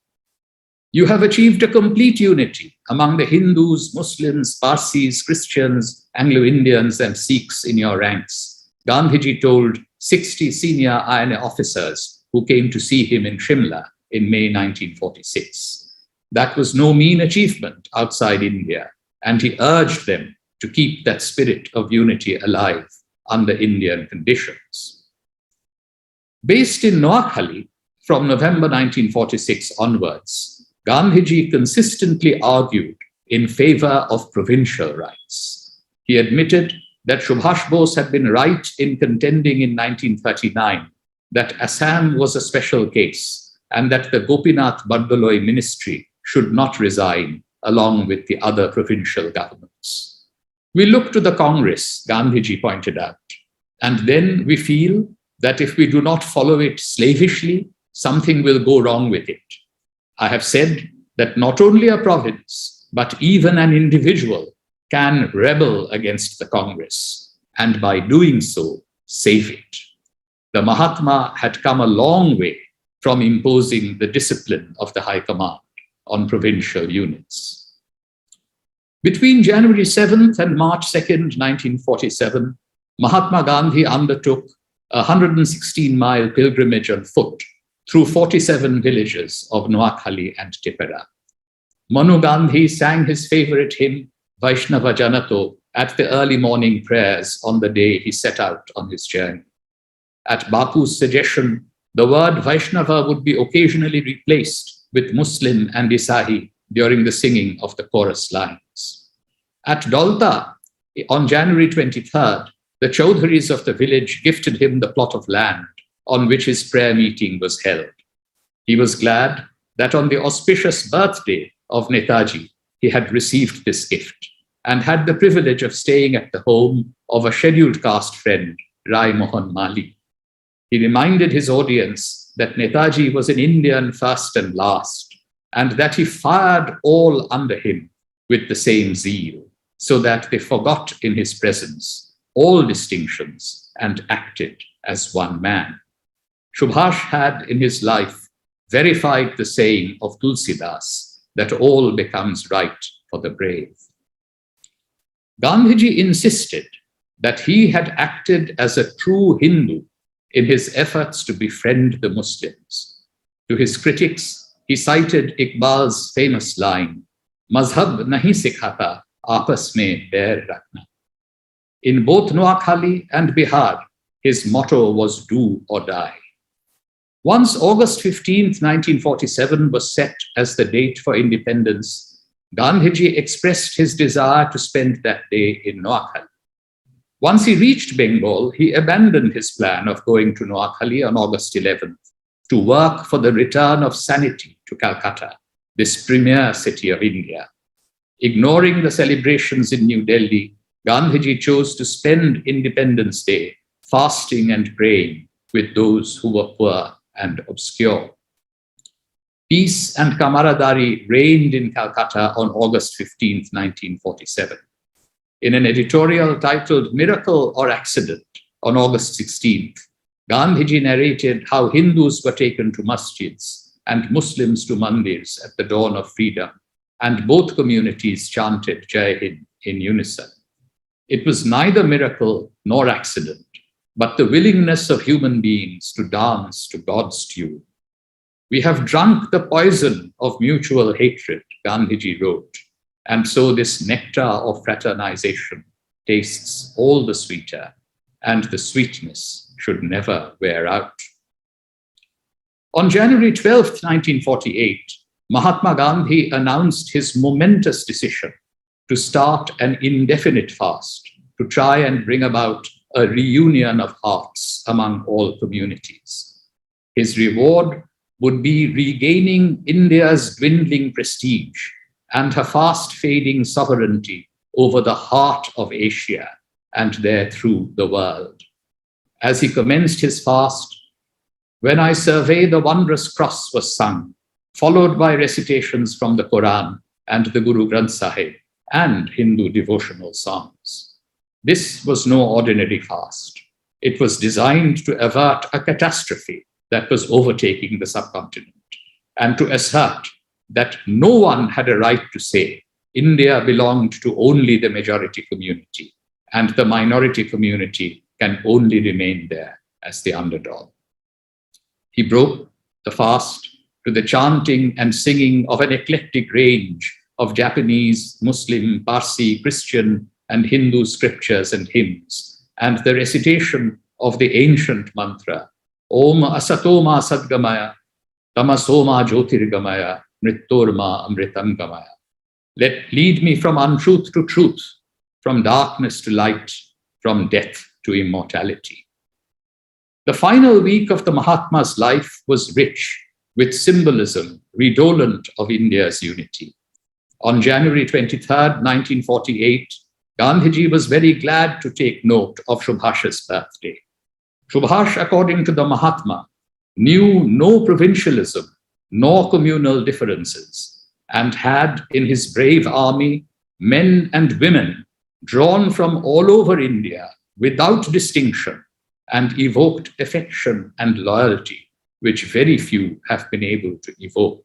You have achieved a complete unity among the Hindus, Muslims, Parsis, Christians, Anglo-Indians, and Sikhs in your ranks, Gandhiji told 60 senior INA officers who came to see him in Shimla in May 1946. That was no mean achievement outside India, and he urged them to keep that spirit of unity alive under Indian conditions. Based in Noakhali, from November 1946 onwards, Gandhiji consistently argued in favor of provincial rights. He admitted that Subhash Bose had been right in contending in 1939 that Assam was a special case and that the Gopinath Bardoloi ministry should not resign along with the other provincial governments. We look to the Congress, Gandhiji pointed out, and then we feel that if we do not follow it slavishly, something will go wrong with it. I have said that not only a province, but even an individual can rebel against the Congress, and by doing so, save it. The Mahatma had come a long way from imposing the discipline of the High Command on provincial units. Between January 7th and March 2nd, 1947, Mahatma Gandhi undertook a 116-mile pilgrimage on foot through 47 villages of Noakhali and Tipera. Manu Gandhi sang his favorite hymn, Vaishnava Janato, at the early morning prayers on the day he set out on his journey. At Bapu's suggestion, the word Vaishnava would be occasionally replaced with Muslim and Isahi during the singing of the chorus lines. At Dolta, on January 23rd, the Chaudharis of the village gifted him the plot of land on which his prayer meeting was held. He was glad that on the auspicious birthday of Netaji, he had received this gift and had the privilege of staying at the home of a scheduled caste friend, Rai Mohan Mali. He reminded his audience that Netaji was an Indian first and last, and that he fired all under him with the same zeal, so that they forgot in his presence all distinctions and acted as one man. Subhash had in his life verified the saying of Tulsidas that all becomes right for the brave. Gandhiji insisted that he had acted as a true Hindu in his efforts to befriend the Muslims. To his critics, he cited Iqbal's famous line, "Mazhab nahi sikhata, aapas mein bair rakhna." In both Noakhali and Bihar, his motto was do or die. Once August 15th, 1947 was set as the date for independence, Gandhiji expressed his desire to spend that day in Noakhali. Once he reached Bengal, he abandoned his plan of going to Noakhali on August 11th to work for the return of sanity to Calcutta, this premier city of India. Ignoring the celebrations in New Delhi, Gandhiji chose to spend Independence Day fasting and praying with those who were poor and obscure. Peace and camaraderie reigned in Calcutta on August 15, 1947. In an editorial titled Miracle or Accident on August 16th, Gandhiji narrated how Hindus were taken to masjids and Muslims to mandirs at the dawn of freedom, and both communities chanted Jai Hind in unison. It was neither miracle nor accident, but the willingness of human beings to dance to God's tune. We have drunk the poison of mutual hatred, Gandhiji wrote, and so this nectar of fraternization tastes all the sweeter, and the sweetness should never wear out. On January 12th, 1948, Mahatma Gandhi announced his momentous decision to start an indefinite fast to try and bring about a reunion of hearts among all communities. His reward would be regaining India's dwindling prestige and her fast-fading sovereignty over the heart of Asia and therethrough the world. As he commenced his fast, "When I survey the wondrous cross" was sung, followed by recitations from the Quran and the Guru Granth Sahib and Hindu devotional songs. This was no ordinary fast. It was designed to avert a catastrophe that was overtaking the subcontinent and to assert that no one had a right to say India belonged to only the majority community and the minority community can only remain there as the underdog. He broke the fast to the chanting and singing of an eclectic range of Japanese, Muslim, Parsi, Christian, and Hindu scriptures and hymns, and the recitation of the ancient mantra, Om Asatoma Sadgamaya, Tamasoma Jyotirgamaya, Mrittorma Amritam Gamaya. Lead me from untruth to truth, from darkness to light, from death to immortality. The final week of the Mahatma's life was rich with symbolism redolent of India's unity. On January 23rd, 1948, Gandhiji was very glad to take note of Subhash's birthday. Subhash, according to the Mahatma, knew no provincialism nor communal differences, and had in his brave army men and women drawn from all over India without distinction, and evoked affection and loyalty which very few have been able to evoke.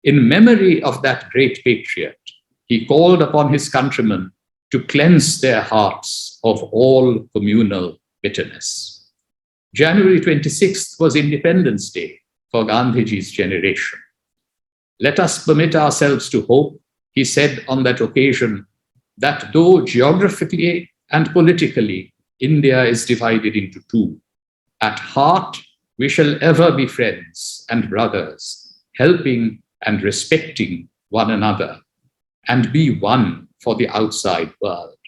In memory of that great patriot, he called upon his countrymen to cleanse their hearts of all communal bitterness. January 26th was Independence Day for Gandhiji's generation. Let us permit ourselves to hope, he said on that occasion, that though geographically and politically India is divided into two, at heart we shall ever be friends and brothers, helping and respecting one another, and be one for the outside world.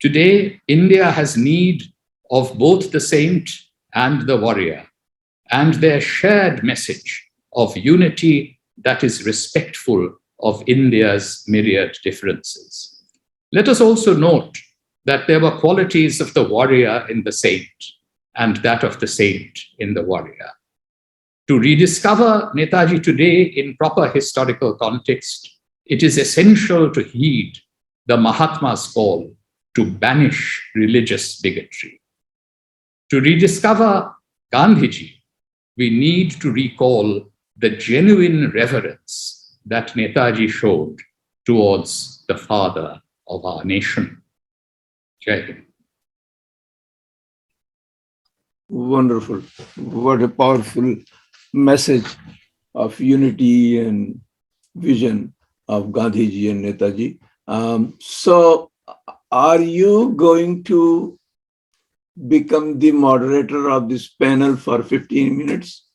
Today, India has need of both the saint and the warrior, and their shared message of unity that is respectful of India's myriad differences. Let us also note that there were qualities of the warrior in the saint and that of the saint in the warrior. To rediscover Netaji today in proper historical context, it is essential to heed the Mahatma's call to banish religious bigotry. To rediscover Gandhiji, we need to recall the genuine reverence that Netaji showed towards the father of our nation. Jai Hind. Wonderful. What a powerful message of unity and vision of Gandhiji and Netaji. So, are you going to become the moderator of this panel for 15 minutes?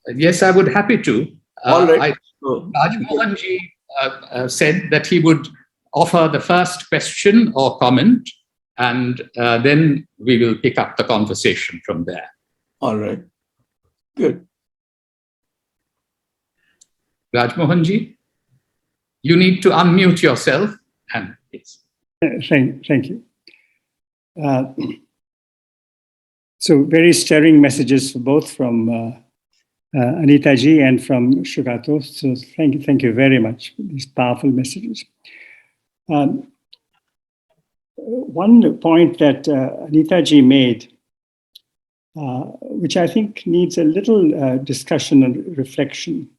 Yes, I would happy to. All right. Raj Mohanji said that he would offer the first question or comment, and then we will pick up the conversation from there. All right. Good. Raj Mohanji, you need to unmute yourself. And yes. Thank you. So very stirring messages both from Anitaji and from Shugato. So thank you very much for these powerful messages. One point that Anitaji made, which I think needs a little discussion and reflection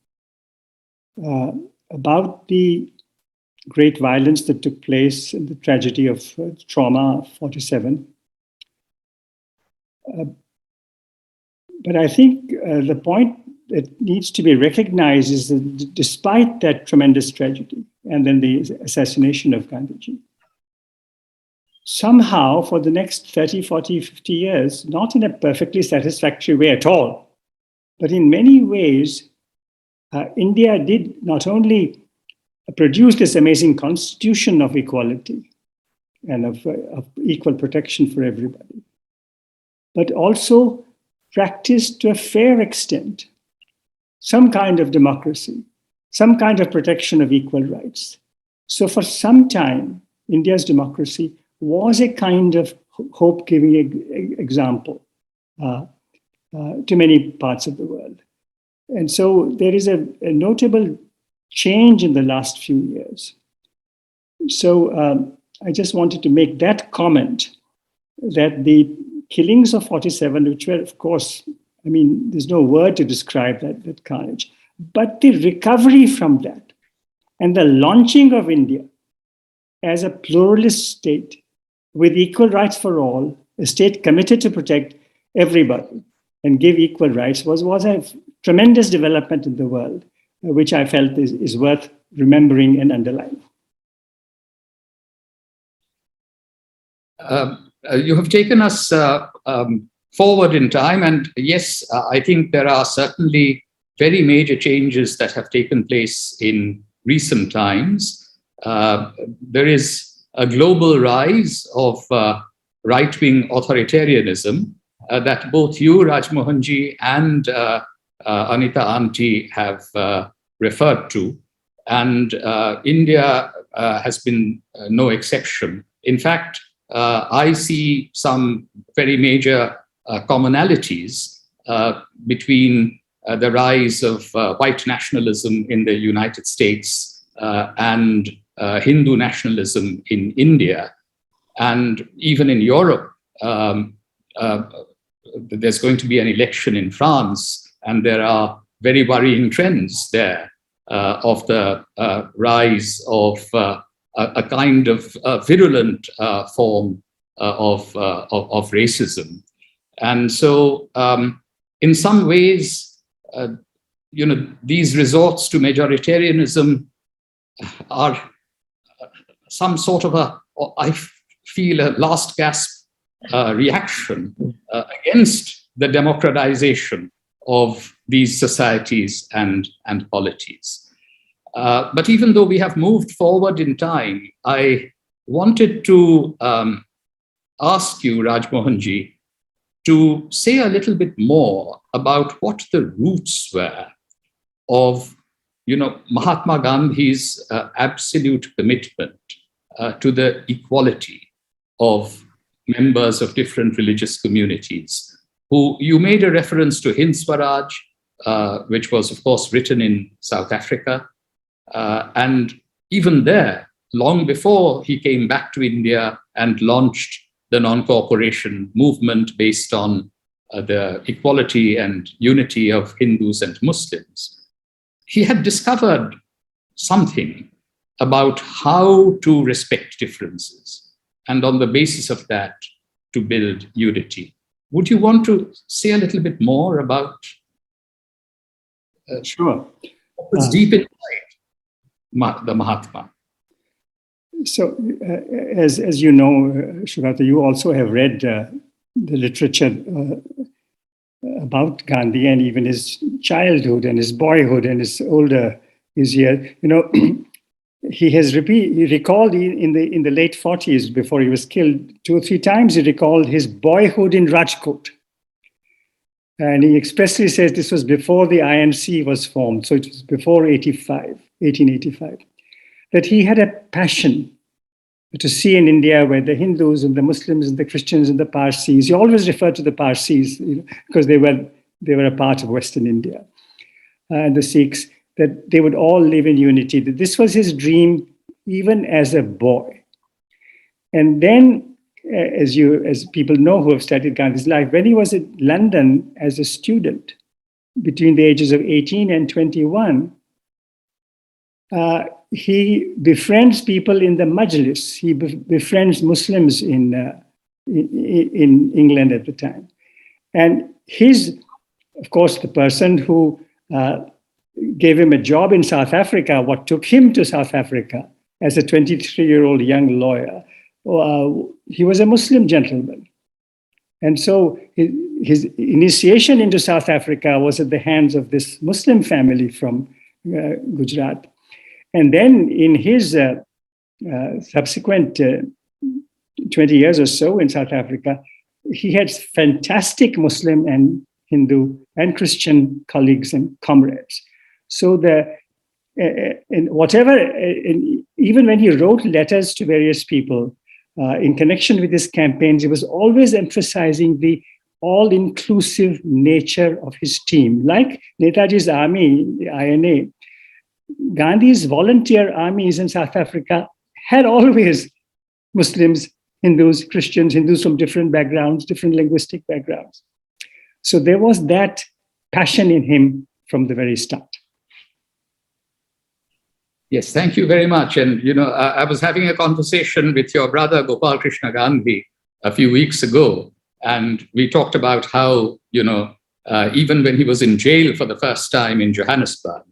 about the great violence that took place in the tragedy of trauma 47. But I think the point that needs to be recognized is that despite that tremendous tragedy and then the assassination of Gandhiji, somehow for the next 30, 40, 50 years, not in a perfectly satisfactory way at all, but in many ways, India did not only produce this amazing constitution of equality and of equal protection for everybody, but also practiced to a fair extent some kind of democracy, some kind of protection of equal rights. So for some time, India's democracy was a kind of hope-giving example to many parts of the world. And so there is a notable change in the last few years. So I just wanted to make that comment that the killings of 47, which were, of course, I mean, there's no word to describe that carnage, but the recovery from that and the launching of India as a pluralist state with equal rights for all, a state committed to protect everybody and give equal rights was a tremendous development in the world, which I felt is worth remembering and underlining. You have taken us forward in time, and yes, I think there are certainly very major changes that have taken place in recent times. there is a global rise of right-wing authoritarianism that both you, Rajmohanji, and Anita Aunty have referred to. And India has been no exception. In fact, I see some very major commonalities between the rise of white nationalism in the United States and Hindu nationalism in India. And even in Europe, there's going to be an election in France, and there are very worrying trends there of the rise of a kind of virulent form of racism. And so, in some ways, these resorts to majoritarianism are some sort of I feel, a last gasp reaction against the democratization of these societies and polities. But even though we have moved forward in time, I wanted to ask you, Rajmohanji, to say a little bit more about what the roots were of Mahatma Gandhi's absolute commitment to the equality of members of different religious communities, who you made a reference to Hind Swaraj, which was, of course, written in South Africa. And even there, long before he came back to India and launched the non-cooperation movement based on the equality and unity of Hindus and Muslims, he had discovered something about how to respect differences, and on the basis of that, to build unity. Would you want to say a little bit more about Sure. what was deep inside the Mahatma? So, as you know, Shugata, you also have read the literature about Gandhi, and even his childhood and his boyhood and his years. He has he recalled in the late 40s, before he was killed, 2 or 3 times he recalled his boyhood in Rajkot. And he expressly says this was before the INC was formed, so it was before 1885, that he had a passion to see in India where the Hindus and the Muslims and the Christians and the Parsis, he always referred to the Parsis, because they were a part of Western India, and the Sikhs, that they would all live in unity. That this was his dream even as a boy. And then, as people know who have studied Gandhi's life, when he was in London as a student, between the ages of 18 and 21, he befriends people in the Majlis. He befriends Muslims in England at the time. And of course, the person who gave him a job in South Africa, what took him to South Africa as a 23-year-old young lawyer, he was a Muslim gentleman. And so his initiation into South Africa was at the hands of this Muslim family from Gujarat. And then in his subsequent 20 years or so in South Africa, he had fantastic Muslim and Hindu and Christian colleagues and comrades. So even when he wrote letters to various people in connection with his campaigns, he was always emphasizing the all-inclusive nature of his team. Like Netaji's army, the INA, Gandhi's volunteer armies in South Africa had always Muslims, Hindus, Christians, Hindus from different backgrounds, different linguistic backgrounds. So there was that passion in him from the very start. Yes, thank you very much. And, I was having a conversation with your brother, Gopal Krishna Gandhi, a few weeks ago. And we talked about how, even when he was in jail for the first time in Johannesburg,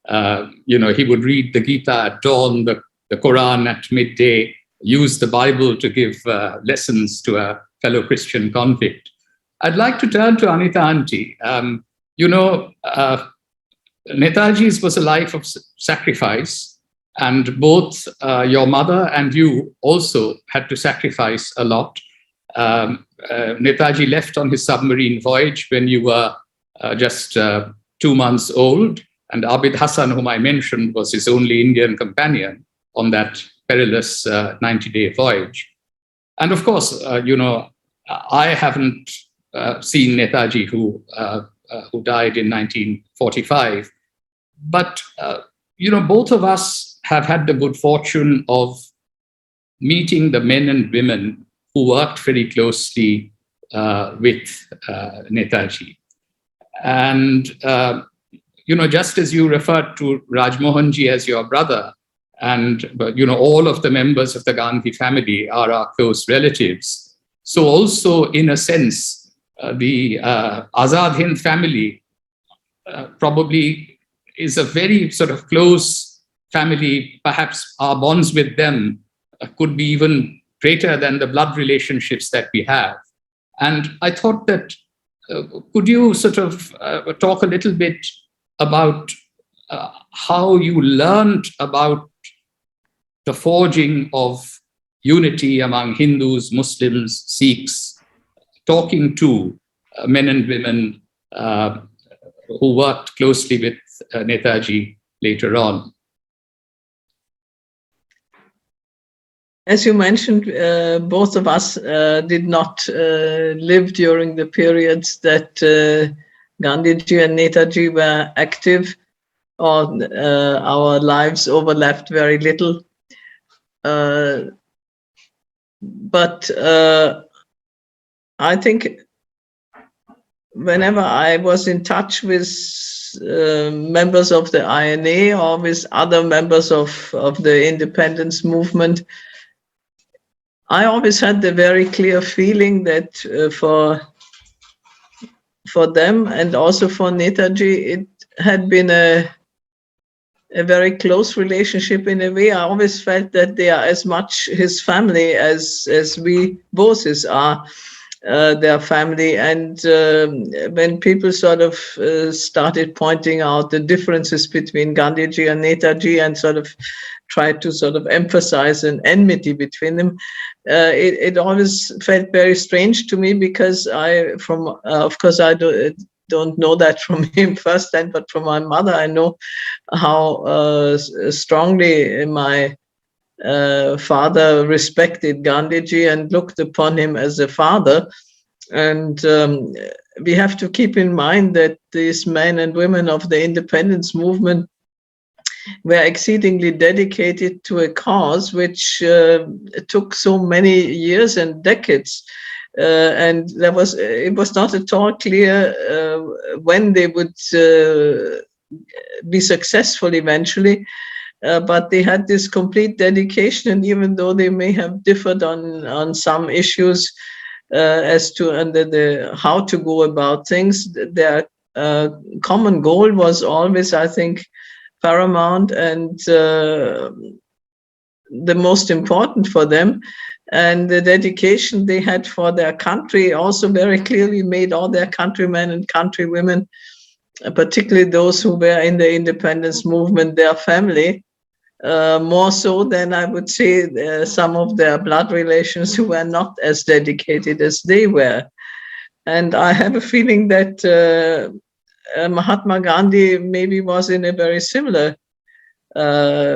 he would read the Gita at dawn, the Quran at midday, use the Bible to give lessons to a fellow Christian convict. I'd like to turn to Anita Aunty. Netaji's was a life of sacrifice And both your mother and you also had to sacrifice a lot. Netaji left on his submarine voyage when you were just 2 months old, and Abid Hassan, whom I mentioned, was his only Indian companion on that perilous 90-day voyage. And of course, I haven't seen Netaji, who died in 1945, but both of us have had the good fortune of meeting the men and women who worked very closely with Netaji. And, just as you referred to Rajmohanji as your brother, and, all of the members of the Gandhi family are our close relatives. So also, in a sense, the Azad Hind family probably is a very sort of close family. Perhaps our bonds with them could be even greater than the blood relationships that we have. And I thought that, could you sort of talk a little bit about how you learned about the forging of unity among Hindus, Muslims, Sikhs, talking to men and women who worked closely with Netaji later on? As you mentioned, both of us did not live during the periods that Gandhiji and Netaji were active, or our lives overlapped very little. But I think whenever I was in touch with members of the INA or with other members of the independence movement, I always had the very clear feeling that for them and also for Netaji, it had been a very close relationship in a way. I always felt that they are as much his family as we Boses are their family. And when people sort of started pointing out the differences between Gandhiji and Netaji and sort of tried to sort of emphasize an enmity between them, it always felt very strange to me, because of course I don't know that from him firsthand, but from my mother I know how strongly my father respected Gandhiji and looked upon him as a father. And we have to keep in mind that these men and women of the independence movement were exceedingly dedicated to a cause which took so many years and decades. And it was not at all clear when they would be successful eventually. But they had this complete dedication, and even though they may have differed on some issues as to how to go about things, their common goal was always, I think, paramount and the most important for them. And the dedication they had for their country also very clearly made all their countrymen and countrywomen, particularly those who were in the independence movement, their family. More so than, I would say, some of their blood relations who were not as dedicated as they were. And I have a feeling that Mahatma Gandhi maybe was in a very similar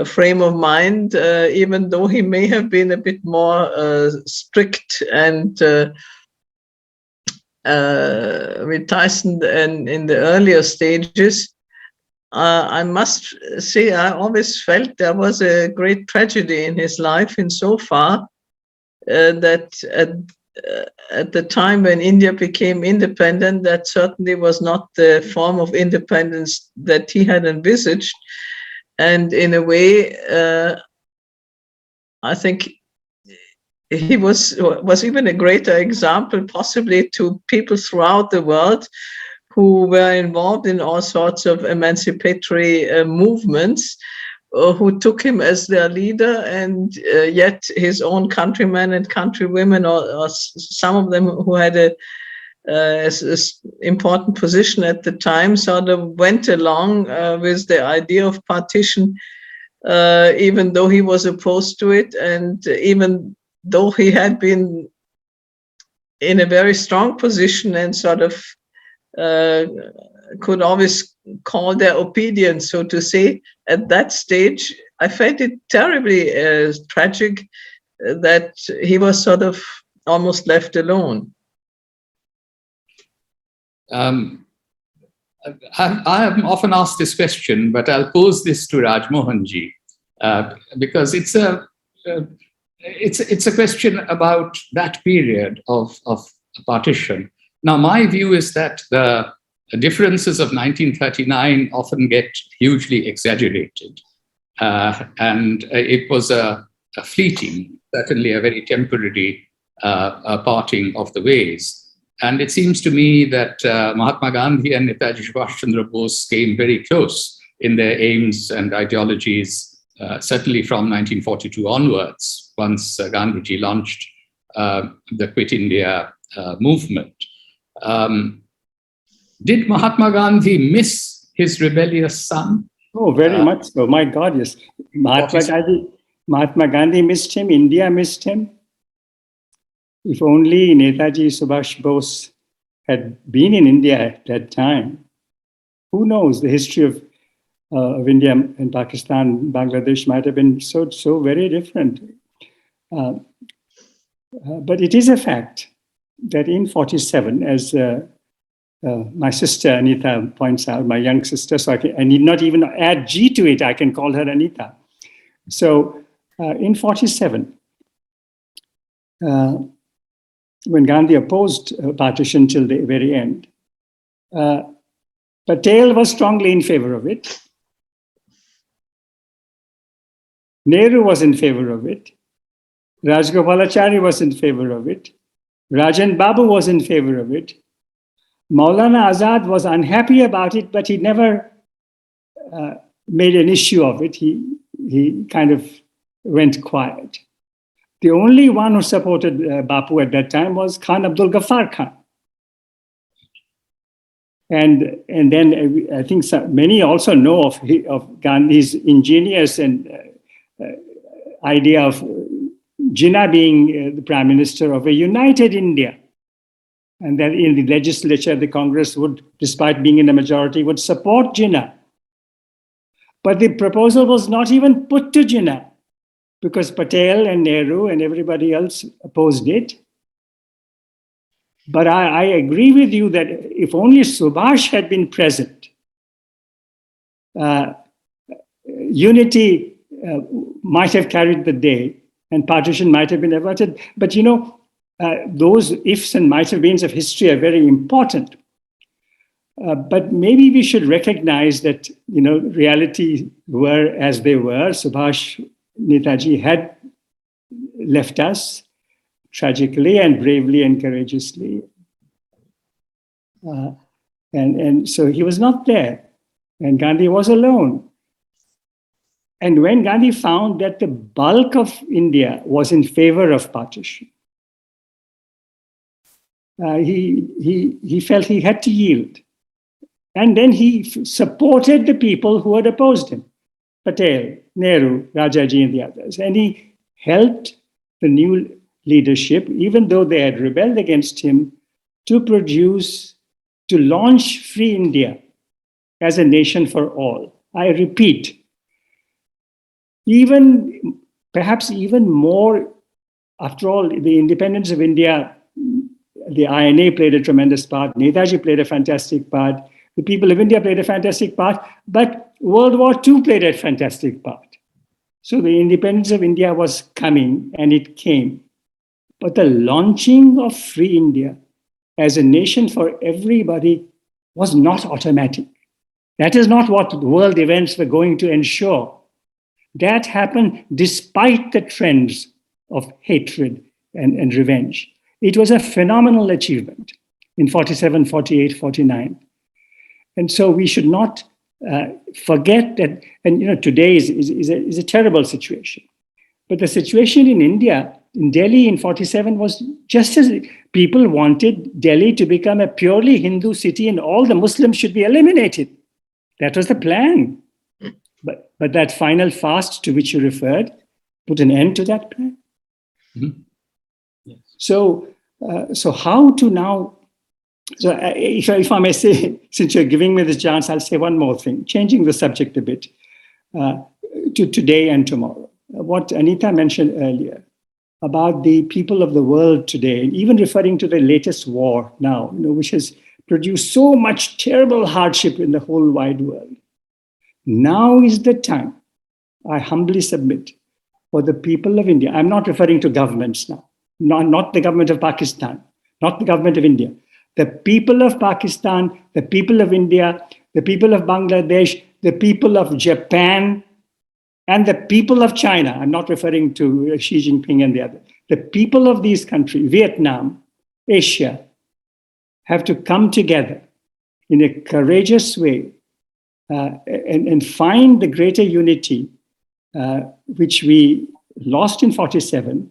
frame of mind, even though he may have been a bit more strict and reticent in the earlier stages. I must say, I always felt there was a great tragedy in his life insofar that at the time when India became independent, that certainly was not the form of independence that he had envisaged. And in a way, I think he was even a greater example possibly to people throughout the world who were involved in all sorts of emancipatory movements, who took him as their leader, and yet his own countrymen and countrywomen, or some of them who had a important position at the time, sort of went along with the idea of partition even though he was opposed to it, and even though he had been in a very strong position and sort of could always call their obedience, so to say, at that stage, I felt it terribly tragic that he was sort of almost left alone. I am often asked this question, but I'll pose this to Rajmohanji because it's a question about that period of partition. Now, my view is that the differences of 1939 often get hugely exaggerated, and it was a fleeting, certainly a very temporary parting of the ways. And it seems to me that Mahatma Gandhi and Netaji Subhash Chandra Bose came very close in their aims and ideologies, certainly from 1942 onwards, once Gandhiji launched the Quit India movement. Did Mahatma Gandhi miss his rebellious son? Oh, very much so. My God, yes. Mahatma Gandhi missed him. India missed him. If only Netaji Subhash Bose had been in India at that time, who knows? The history of India and Pakistan, Bangladesh might have been so very different. But it is a fact that in 47, as my sister Anita points out, my young sister, so I need not even add G to it, I can call her Anita. So in 47, when Gandhi opposed partition till the very end, Patel was strongly in favor of it. Nehru was in favor of it. Rajgopalachari was in favor of it. Rajan Babu was in favor of it. Maulana Azad was unhappy about it, but he never made an issue of it. He kind of went quiet. The only one who supported Bapu at that time was Khan Abdul Ghaffar Khan. And then I think many also know of Gandhi's ingenious and idea of Jinnah being the prime minister of a united India. And that in the legislature, the Congress would, despite being in the majority, would support Jinnah. But the proposal was not even put to Jinnah, because Patel and Nehru and everybody else opposed it. But I agree with you that if only Subhash had been present, unity might have carried the day and partition might have been averted. But you know, those ifs and might have beens of history are very important. But maybe we should recognize that, you know, reality were as they were. Subhash, Netaji had left us tragically and bravely and courageously. And so he was not there, and Gandhi was alone. And when Gandhi found that the bulk of India was in favor of partition, he felt he had to yield. And then he supported the people who had opposed him, Patel, Nehru, Rajaji, and the others. And he helped the new leadership, even though they had rebelled against him, to launch Free India as a nation for all. I repeat, perhaps even more, after all, the independence of India, the INA played a tremendous part, Netaji played a fantastic part, the people of India played a fantastic part, but World War II played a fantastic part. So the independence of India was coming, and it came. But the launching of Free India as a nation for everybody was not automatic. That is not what world events were going to ensure. That happened despite the trends of hatred and revenge. It was a phenomenal achievement in 47, 48, 49. And so we should not forget that, and you know, today is a terrible situation. But the situation in India, in Delhi in 47, was just as people wanted Delhi to become a purely Hindu city and all the Muslims should be eliminated. That was the plan. But that final fast to which you referred put an end to that plan. Mhm. Yes. So how to now? So if I may say, since you're giving me this chance, I'll say one more thing, changing the subject a bit to today and tomorrow. What Anita mentioned earlier about the people of the world today, even referring to the latest war now, which has produced so much terrible hardship in the whole wide world. Now is the time, I humbly submit, for the people of India. I'm not referring to governments now, not the government of Pakistan, not the government of India. The people of Pakistan, the people of India, the people of Bangladesh, the people of Japan, and the people of China. I'm not referring to Xi Jinping and the other. The people of these countries, Vietnam, Asia, have to come together in a courageous way and find the greater unity which we lost in 47,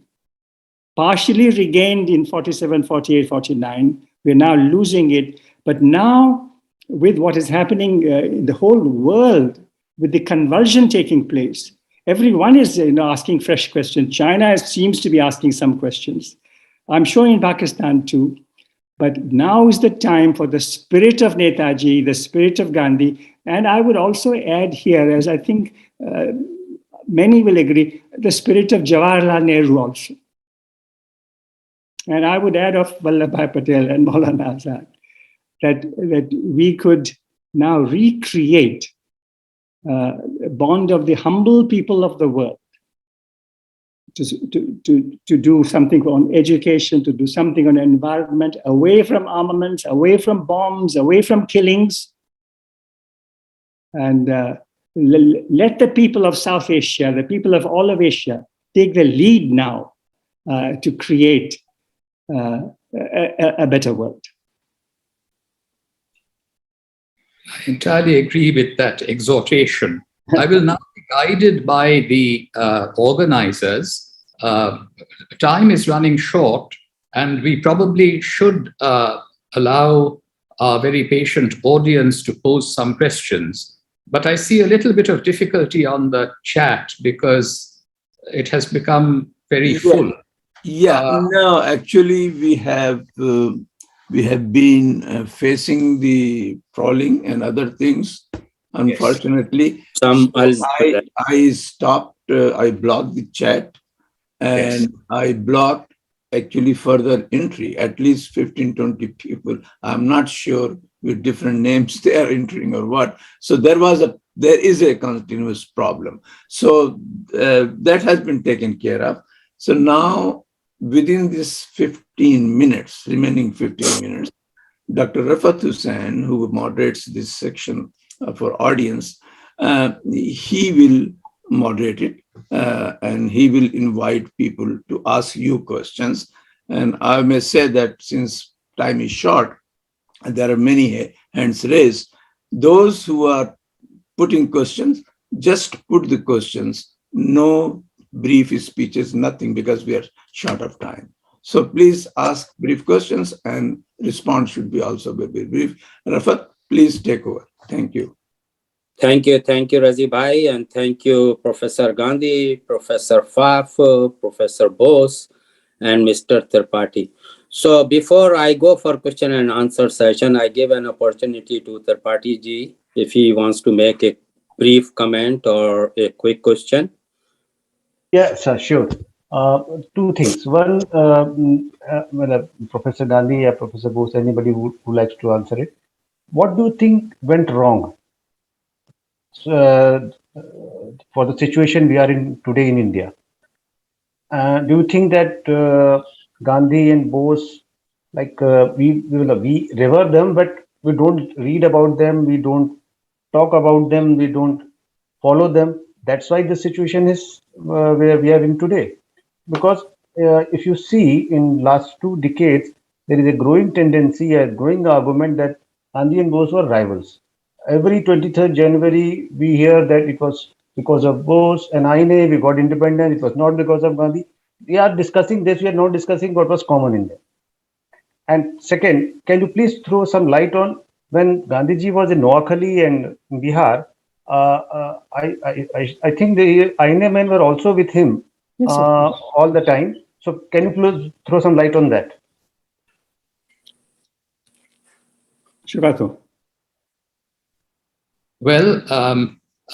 partially regained in 47, 48, 49. We're now losing it. But now, with what is happening in the whole world, with the convulsion taking place, everyone is asking fresh questions. China seems to be asking some questions. I'm sure in Pakistan too. But now is the time for the spirit of Netaji, the spirit of Gandhi. And I would also add here, as I think many will agree, the spirit of Jawaharlal Nehru also. And I would add of Vallabhbhai Patel and Maulana Azad, that we could now recreate a bond of the humble people of the world to do something on education, to do something on environment, away from armaments, away from bombs, away from killings. And let the people of South Asia, the people of all of Asia, take the lead now to create a better world. I entirely agree with that exhortation. I will now be guided by the organizers. Time is running short, and we probably should allow our very patient audience to pose some questions. But I see a little bit of difficulty on the chat because it has become very full. No, actually, we have been facing the trolling and other things. Unfortunately, I stopped. I blocked the chat, and I blocked actually further entry. At least 15, 20 people. I'm not sure with different names they are entering or what. So there is a continuous problem. So that has been taken care of. So now, within this 15 minutes, remaining 15 minutes, Dr. Rafat Hussain, who moderates this section for audience, he will moderate it and he will invite people to ask you questions. And I may say that since time is short, and there are many hands raised, those who are putting questions, just put the questions. No brief speeches, nothing, because we are short of time. So please ask brief questions, and response should be also very brief. Rafat, please take over. Thank you. Thank you, Razi Bhai, and thank you, Professor Gandhi, Professor Faf, Professor Bose, and Mr. Tripathi. So before I go for question and answer session, I give an opportunity to Tripathi ji if he wants to make a brief comment or a quick question. Yeah, sir, sure. Two things. One, Professor Gandhi or Professor Bose, anybody who likes to answer it. What do you think went wrong for the situation we are in today in India? Do you think that Gandhi and Bose, we revere them, but we don't read about them, we don't talk about them, we don't follow them? That's why the situation is where we are in today. Because if you see in last 2 decades, there is a growing tendency, a growing argument that Gandhi and Bose were rivals. Every 23rd January, we hear that it was because of Bose and INA, we got independence. It was not because of Gandhi. We are discussing this. We are not discussing what was common in them. And second, can you please throw some light on when Gandhiji was in Noakhali and in Bihar, I think the INA men were also with him Yes, of course. all the time. So can you please throw some light on that? Shugato. Well,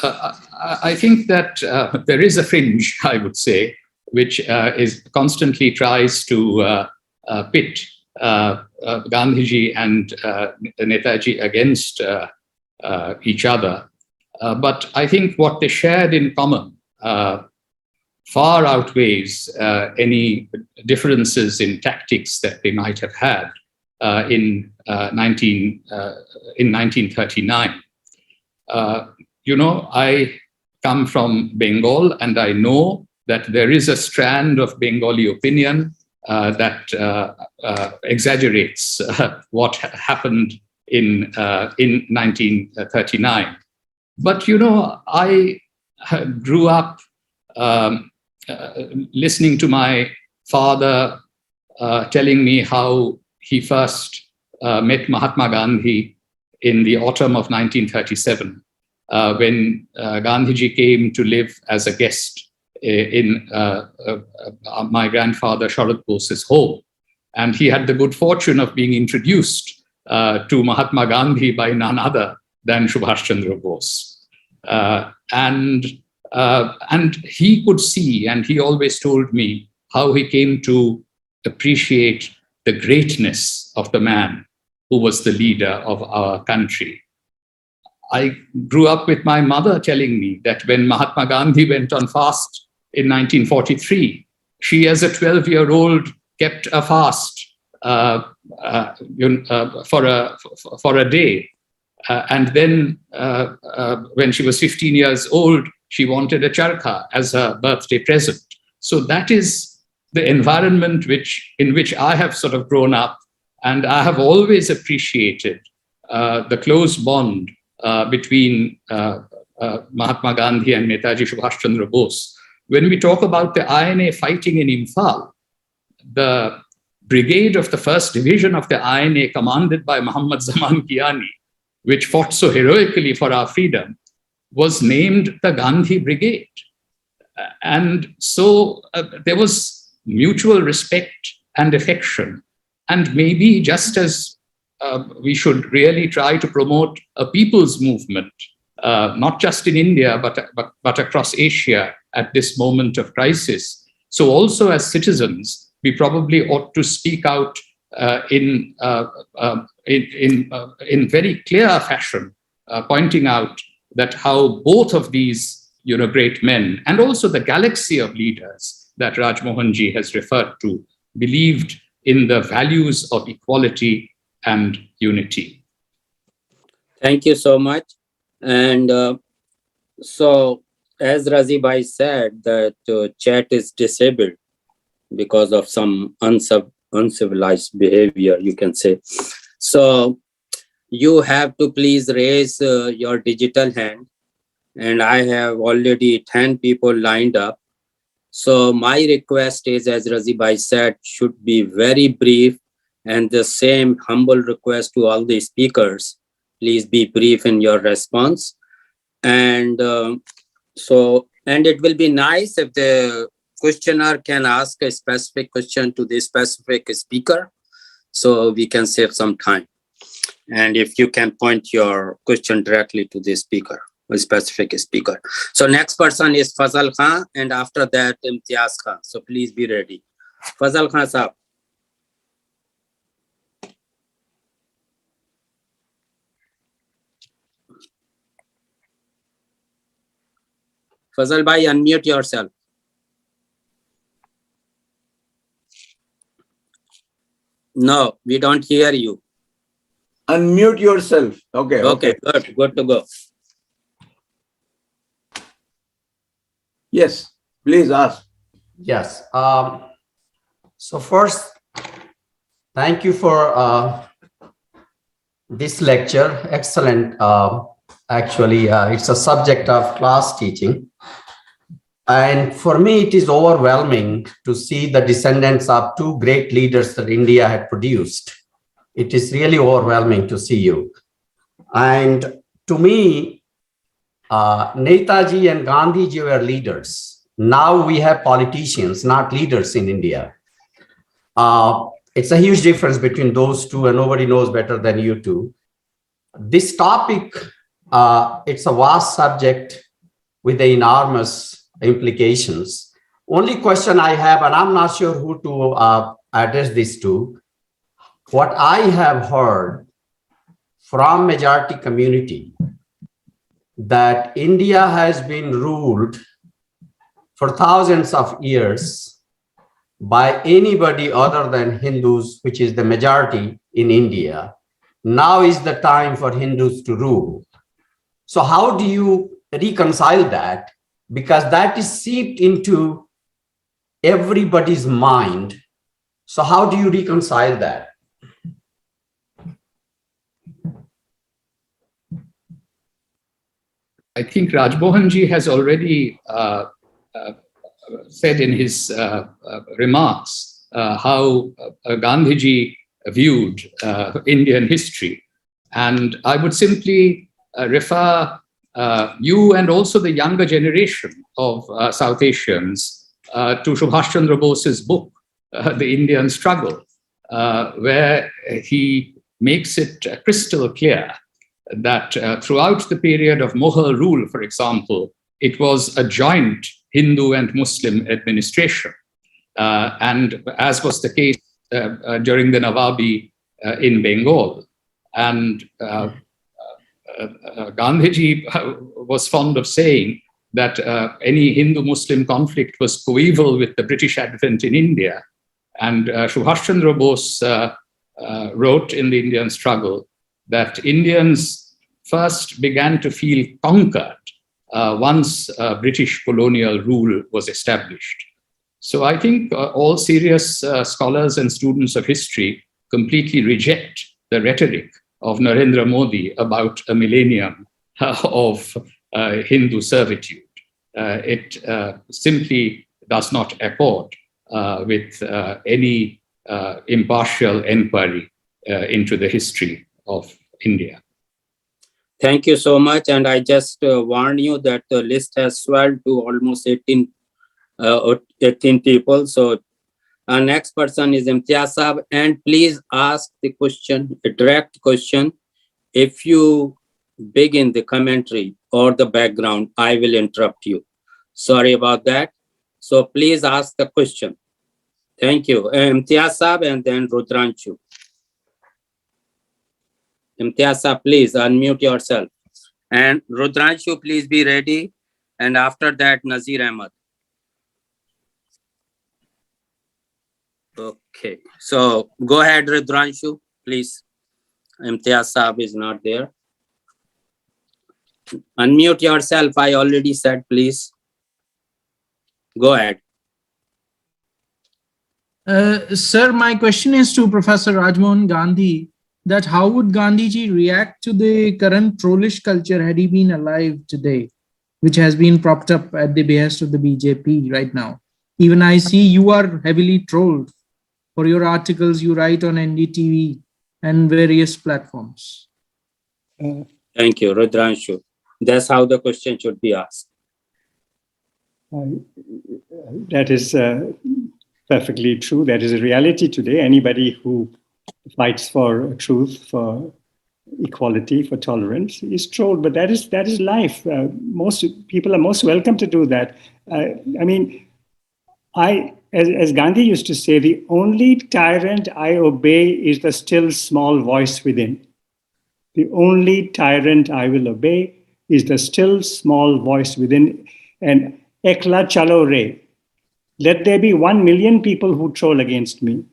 I think that there is a fringe, I would say, which is constantly tries to pit Gandhiji and Netaji against each other. But I think what they shared in common far outweighs any differences in tactics that they might have had in 1939. I come from Bengal, and I know that there is a strand of Bengali opinion that exaggerates what happened in 1939. But I grew up listening to my father telling me how he first met Mahatma Gandhi in the autumn of 1937, when Gandhiji came to live as a guest in my grandfather Sharad Bose's home. And he had the good fortune of being introduced to Mahatma Gandhi by none other than Subhash Chandra Bose. And he could see, and he always told me, how he came to appreciate the greatness of the man who was the leader of our country. I grew up with my mother telling me that when Mahatma Gandhi went on fast in 1943, she, as a 12-year-old, kept a fast for a day. And then when she was 15 years old, she wanted a charkha as a birthday present. So that is the environment in which I have sort of grown up, and I have always appreciated the close bond between Mahatma Gandhi and Netaji Subhash Chandra Bose. When we talk about the INA fighting in Imphal, the brigade of the 1st Division of the INA, commanded by Muhammad Zaman Kiani, which fought so heroically for our freedom, was named the Gandhi Brigade. And so there was mutual respect and affection. And maybe just as we should really try to promote a people's movement, not just in India, but across Asia at this moment of crisis. So also as citizens, we probably ought to speak out in very clear fashion, pointing out that how both of these great men, and also the galaxy of leaders that Raj Mohanji has referred to, believed in the values of equality and unity. Thank you so much. And so, as Razi Bhai said, that chat is disabled because of some uncivilized behavior, you can say. So you have to please raise your digital hand. And I have already 10 people lined up. So my request is, as Razi Bhai said, should be very brief, and the same humble request to all the speakers, please be brief in your response. And and it will be nice if the questioner can ask a specific question to the specific speaker, so we can save some time. And if you can point your question directly to the speaker, a specific speaker. So next person is Fazal Khan, and after that Imtiaz Khan. So please be ready. Fazal Khan sahab. Fazal bhai, unmute yourself. No, we don't hear you. Unmute yourself. Okay. Okay, good to go. Yes, please ask. Yes. So first, thank you for this lecture. Excellent. Actually, it's a subject of class teaching. And for me, it is overwhelming to see the descendants of two great leaders that India had produced. It is really overwhelming to see you. And to me, Netaji and Gandhiji were leaders. Now we have politicians, not leaders in India. It's a huge difference between those two, and nobody knows better than you two. This topic, it's a vast subject with the enormous implications. Only question I have, and I'm not sure who to address this to, what I have heard from majority community, that India has been ruled for thousands of years by anybody other than Hindus, which is the majority in India. Now is the time for Hindus to rule. So how do you reconcile that? Because that is seeped into everybody's mind. So how do you reconcile that? I think Rajmohanji has already said in his remarks how Gandhiji viewed Indian history. And I would simply refer you and also the younger generation of South Asians to Subhash Chandra Bose's book, The Indian Struggle, where he makes it crystal clear that throughout the period of Mughal rule, for example, it was a joint Hindu and Muslim administration. And as was the case during the Nawabi in Bengal. And Gandhiji was fond of saying that any Hindu-Muslim conflict was coeval with the British advent in India. And Subhash Chandra Bose wrote in the Indian Struggle that Indians first began to feel conquered once British colonial rule was established. So I think all serious scholars and students of history completely reject the rhetoric of Narendra Modi about a millennium of Hindu servitude. It simply does not accord with any impartial inquiry into the history of India. Thank you so much. And I just warn you that the list has swelled to almost 18 people. So our next person is Imtiaz Saab. And please ask the question, a direct question. If you begin the commentary or the background, I will interrupt you. Sorry about that. So please ask the question. Thank you. Imtiaz Saab and then Rudranshu. Imtiaz Saab, please unmute yourself. And Rudranshu, please be ready. And after that, Nazir Ahmad. Okay. So go ahead, Rudranshu, please. Imtiaz Saab is not there. Unmute yourself. I already said, please. Go ahead. Sir, my question is to Professor Rajmohan Gandhi, that how would Gandhiji react to the current trollish culture had he been alive today, which has been propped up at the behest of the BJP right now? Even I see you are heavily trolled for your articles you write on NDTV and various platforms. Thank you, Rudranshu. That's how the question should be asked. That is perfectly true. That is a reality today. Anybody who fights for truth, for equality, for tolerance is trolled. But that is life. Most people are most welcome to do that. As Gandhi used to say, the only tyrant I obey is the still small voice within. The only tyrant I will obey is the still small voice within. And ekla chalo re. Let there be 1 million people who troll against me.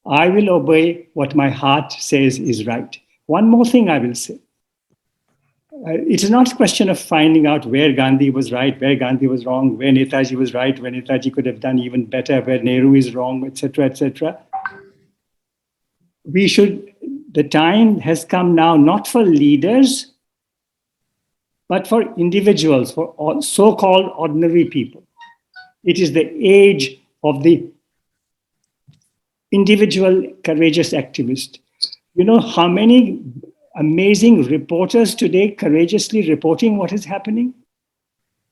I will obey what my heart says is right. One more thing I will say. It is not a question of finding out where Gandhi was right, where Gandhi was wrong, where Netaji was right, where Netaji could have done even better, where Nehru is wrong, etc., etc. The time has come now not for leaders, but for individuals, for all so-called ordinary people. It is the age of the individual courageous activist. You know how many amazing reporters today courageously reporting what is happening?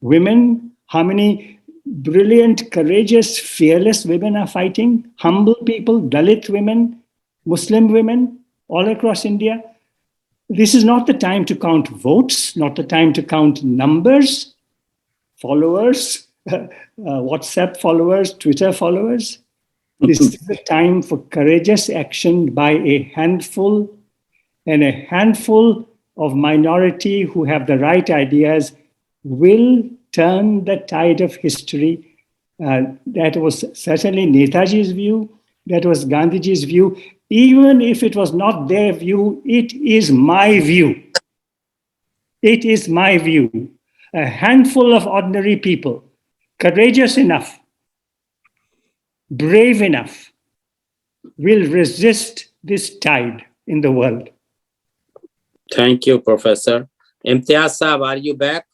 women, how many brilliant, courageous, fearless women are fighting, humble people, Dalit women, Muslim women all across India. This is not the time to count votes, not the time to count numbers, followers, WhatsApp followers, Twitter followers. This is the time for courageous action by a handful, and a handful of minority who have the right ideas will turn the tide of history. That was certainly Netaji's view. That was Gandhiji's view. Even if it was not their view, it is my view. It is my view. A handful of ordinary people, courageous enough, brave enough, will resist this tide in the world. Thank you, Professor. Imtiaz Saab, are you back?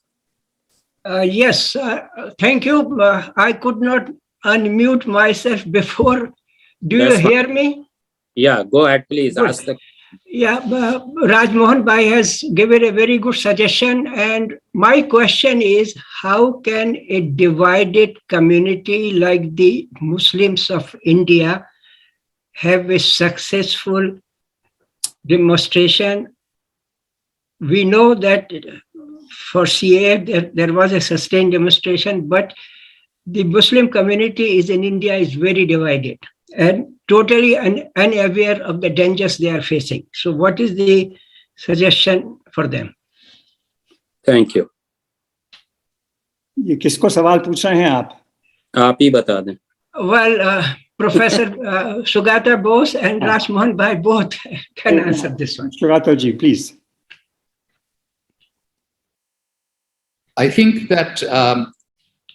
Yes, thank you. I could not unmute myself before. Do That's you fine. hear me? Yeah, go ahead, please. Good. Ask the. Yeah, Rajmohan Bhai has given a very good suggestion. And my question is, how can a divided community like the Muslims of India have a successful demonstration? We know that for CA, there was a sustained demonstration, but the Muslim community in India is very divided and totally unaware of the dangers they are facing. So what is the suggestion for them? Thank you. ये किसको सवाल पूछ रहे हैं आप? आप ही बता दें. Well, Professor Sugata Bose and Rajmohan Bhai both can answer this one. Sugata ji, please. I think that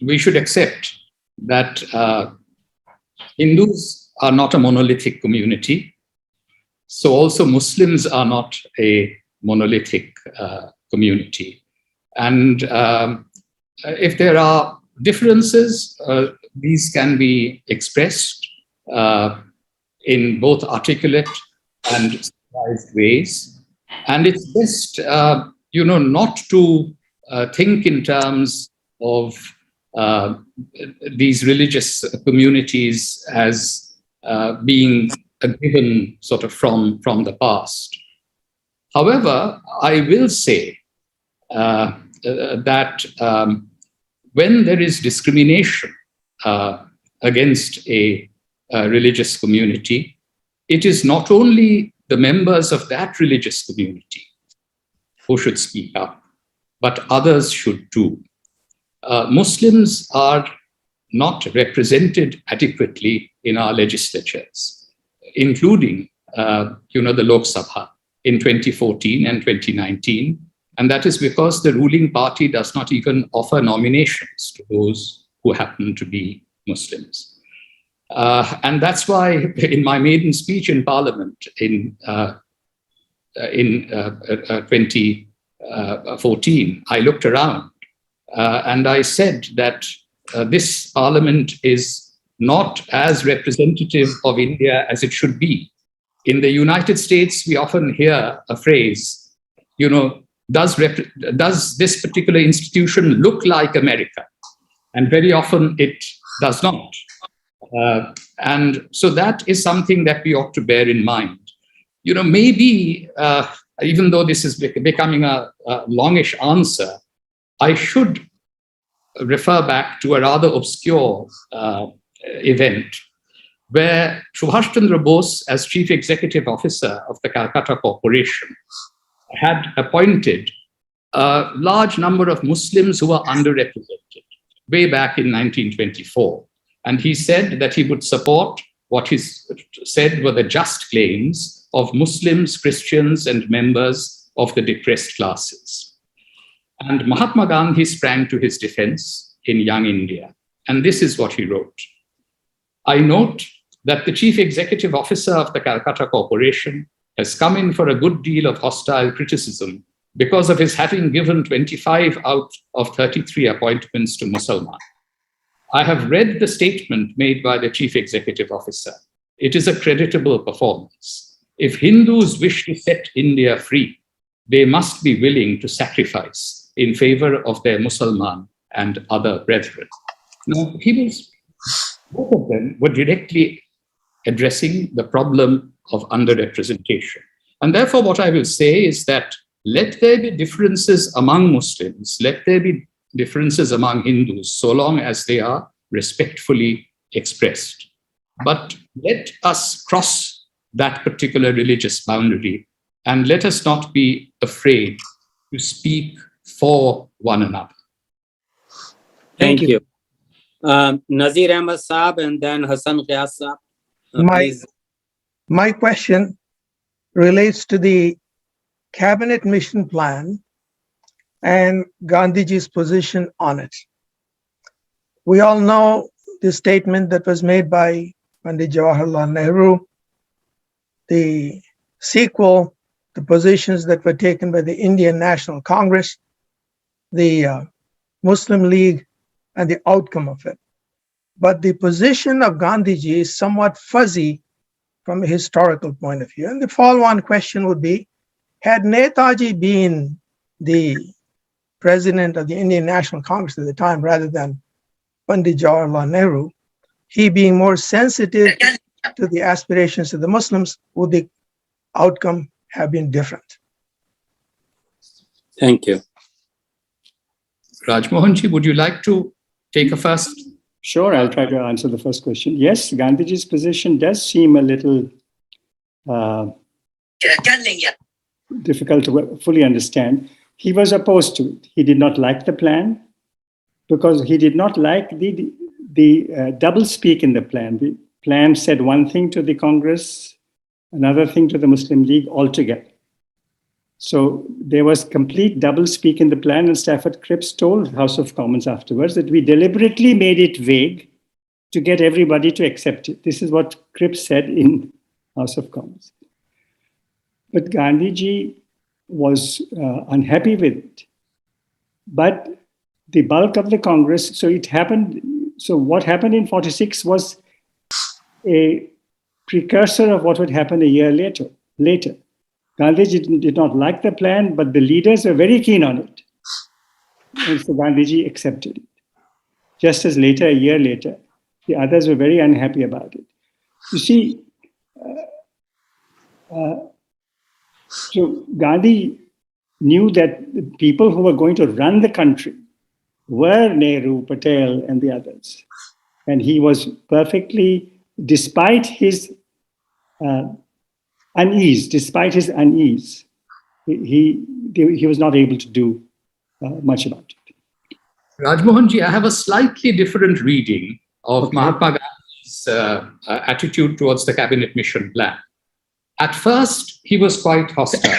we should accept that Hindus are not a monolithic community. So also Muslims are not a monolithic community. And if there are differences, these can be expressed in both articulate and civilized ways. And it's best, not to think in terms of these religious communities as being a given sort of from the past. However, I will say that when there is discrimination against a religious community, it is not only the members of that religious community who should speak up, but others should too. Muslims are not represented adequately in our legislatures, including, the Lok Sabha in 2014 and 2019. And that is because the ruling party does not even offer nominations to those who happen to be Muslims. And that's why in my maiden speech in Parliament in 2014, I looked around and I said that this Parliament is not as representative of India as it should be. In the United States, we often hear a phrase, does this particular institution look like America? And very often it does not. And so that is something that we ought to bear in mind. Maybe, even though this is becoming a longish answer, I should refer back to a rather obscure event where Subhash Chandra Bose, as Chief Executive Officer of the Calcutta Corporation, had appointed a large number of Muslims who were underrepresented way back in 1924. And he said that he would support what he said were the just claims of Muslims, Christians, and members of the depressed classes. And Mahatma Gandhi sprang to his defense in Young India. And this is what he wrote. I note that the Chief Executive Officer of the Calcutta Corporation has come in for a good deal of hostile criticism because of his having given 25 out of 33 appointments to Musalman. I have read the statement made by the Chief Executive Officer. It is a creditable performance. If Hindus wish to set India free, they must be willing to sacrifice in favor of their Musalman and other brethren. Now, both of them were directly addressing the problem of underrepresentation. And therefore, what I will say is that let there be differences among Muslims, let there be differences among Hindus, so long as they are respectfully expressed. But let us cross that particular religious boundary, and let us not be afraid to speak for one another. Thank you. Nazir Ahmad Saab and then Hassan Ghiyas Saab. Please. My question relates to the cabinet mission plan and Gandhiji's position on it. We all know the statement that was made by Pandit Jawaharlal Nehru, the sequel, the positions that were taken by the Indian National Congress, the Muslim League, and the outcome of it. But the position of Gandhiji is somewhat fuzzy from a historical point of view. And the follow-on question would be, had Netaji been the president of the Indian National Congress at the time, rather than Pandit Jawaharlal Nehru, he being more sensitive to the aspirations of the Muslims, would the outcome have been different? Thank you. Rajmohanji, would you like to take a first? Sure, I'll try to answer the first question. Yes, Gandhiji's position does seem a little difficult to fully understand. He was opposed to it. He did not like the plan because he did not like the double speak in the plan. The plan said one thing to the Congress, another thing to the Muslim League altogether. So there was complete double speak in the plan, and Stafford Cripps told House of Commons afterwards that we deliberately made it vague to get everybody to accept it. This is what Cripps said in House of Commons. But Gandhiji was unhappy with it. But the bulk of the Congress, so what happened in 46 was a precursor of what would happen a year later. Gandhiji did not like the plan, but the leaders were very keen on it. And so Gandhiji accepted it. Just as later, a year later, the others were very unhappy about it. You see, so Gandhi knew that the people who were going to run the country were Nehru, Patel, and the others. And he was perfectly, despite his unease, he was not able to do much about it. Rajmohanji, I have a slightly different reading of Mahatma Gandhi's attitude towards the cabinet mission plan. At first, he was quite hostile.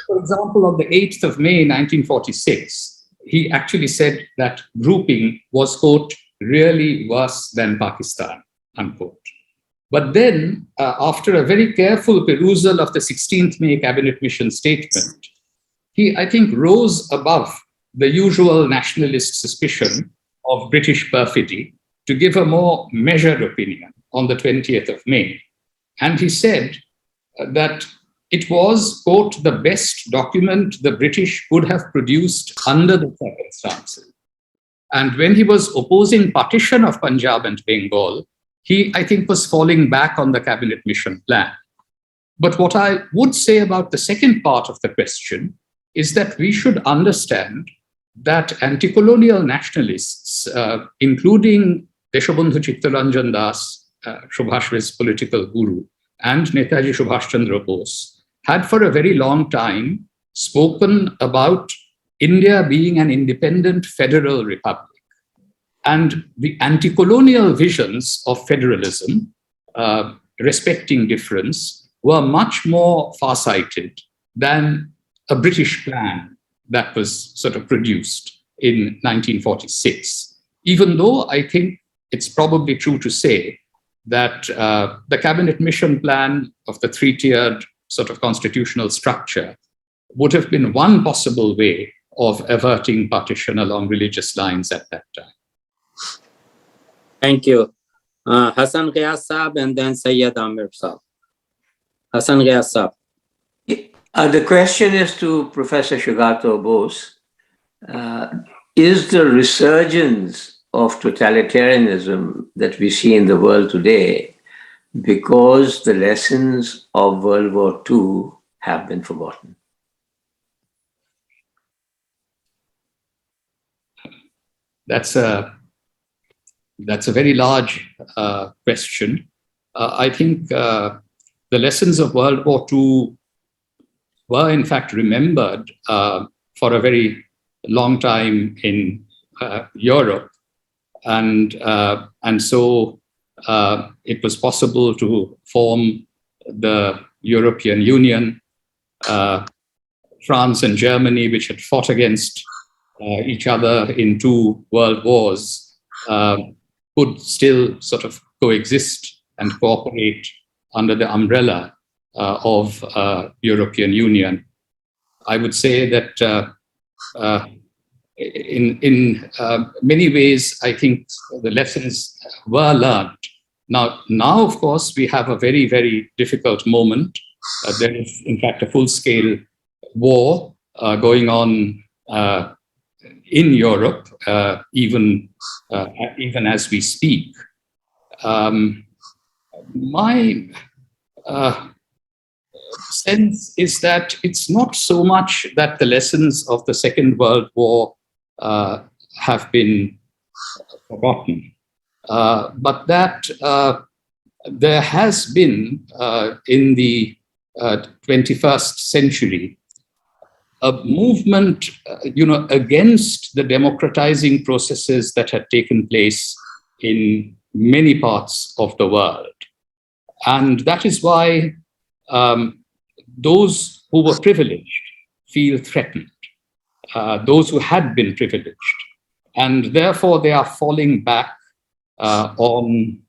For example, on the 8th of May, 1946, he actually said that grouping was, quote, really worse than Pakistan, unquote. But then, after a very careful perusal of the 16th May cabinet mission statement, he, I think, rose above the usual nationalist suspicion of British perfidy to give a more measured opinion on the 20th of May. And he said that it was, quote, the best document the British could have produced under the circumstances. And when he was opposing partition of Punjab and Bengal, he, I think, was falling back on the cabinet mission plan. But what I would say about the second part of the question is that we should understand that anti-colonial nationalists, including Deshabandhu Chittaranjan Das, Subhash's political guru, and Netaji Subhash Chandra Bose, had for a very long time spoken about India being an independent federal republic. And the anti-colonial visions of federalism, respecting difference, were much more far-sighted than a British plan that was sort of produced in 1946. Even though I think it's probably true to say that the cabinet mission plan of the three-tiered sort of constitutional structure would have been one possible way of averting partition along religious lines at that time. Thank you. Hassan Ghiyas Saab and then Sayyid Amir Saab. Hassan Ghiyas Saab. The question is to Professor Shugato Bose. is the resurgence of totalitarianism that we see in the world today because the lessons of World War II have been forgotten? That's a very large question. I think the lessons of World War II were in fact remembered for a very long time in Europe, and so it was possible to form the European Union. France and Germany, which had fought against each other in 2 world wars, could still sort of coexist and cooperate under the umbrella of European Union. I would say that in many ways, I think the lessons were learned. Now, of course, we have a very, very difficult moment. There is, in fact, a full-scale war going on in Europe, even as we speak. My sense is that it's not so much that the lessons of the Second World War have been forgotten, but that there has been in the 21st century a movement, against the democratizing processes that had taken place in many parts of the world. And that is why those who were privileged feel threatened, those who had been privileged. And therefore, they are falling back on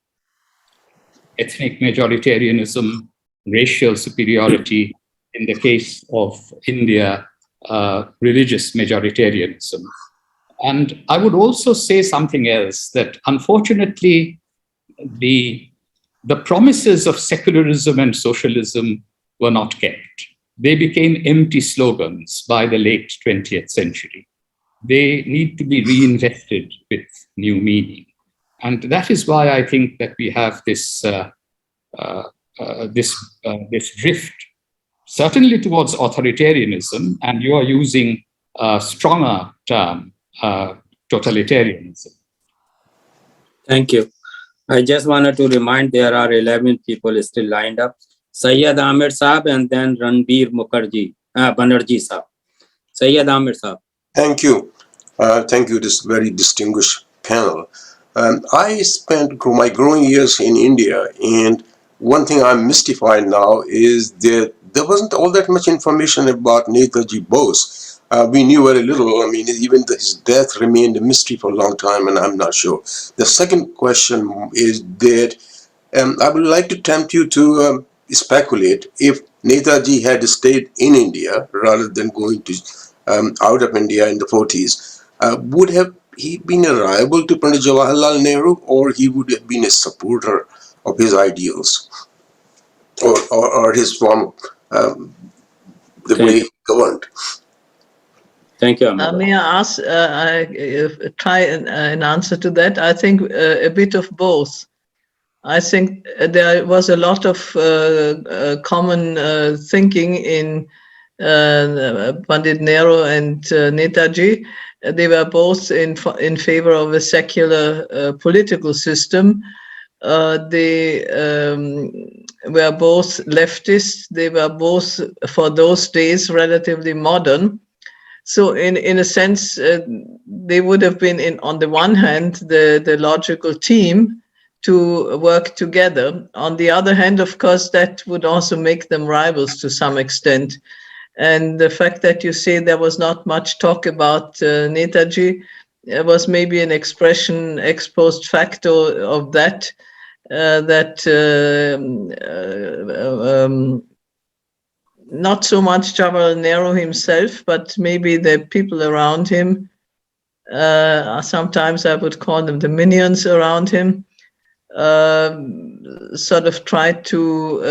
ethnic majoritarianism, racial superiority, in the case of India, religious majoritarianism. And I would also say something else, that unfortunately, the promises of secularism and socialism were not kept. They became empty slogans by the late 20th century. They need to be reinvested with new meaning. And that is why I think that we have this drift, certainly towards authoritarianism, and you are using a stronger term, totalitarianism. Thank you. I just wanted to remind there are 11 people still lined up. Sayyid Amir Saab and then Ranbir Banerjee Saab. Sayyid Amir Saab. Thank you. Thank you, this very distinguished panel. I spent my growing years in India, and one thing I'm mystified now is that there wasn't all that much information about Netaji Bose. We knew very little. I mean, even his death remained a mystery for a long time, and I'm not sure. The second question is that I would like to tempt you to speculate if Netaji had stayed in India rather than going to out of India in the 40s, would have he been a rival to Pandit Jawaharlal Nehru, or he would have been a supporter of his ideals, or his form, the way he governed? Thank you, Amir. May I ask, try an answer to that? I think a bit of both. I think there was a lot of common thinking in Pandit Nehru and Netaji. They were both in favor of a secular political system. They were both leftists. They were both, for those days, relatively modern. So in a sense, they would have been, on the one hand, the logical team to work together. On the other hand, of course, that would also make them rivals to some extent. And the fact that you say there was not much talk about Netaji was maybe an expression, ex post facto, of that, not so much Jawaharlal Nehru himself, but maybe the people around him. Sometimes I would call them the minions around him. Sort of tried to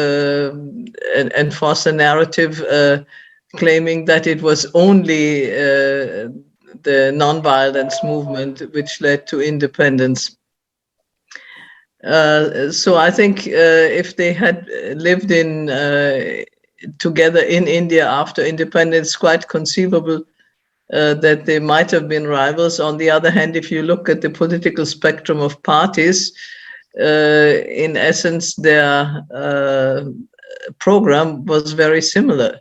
enforce a narrative claiming that it was only the non-violence movement, which led to independence. So I think if they had lived together in India after independence, quite conceivable that they might have been rivals. On the other hand, if you look at the political spectrum of parties, in essence, their program was very similar.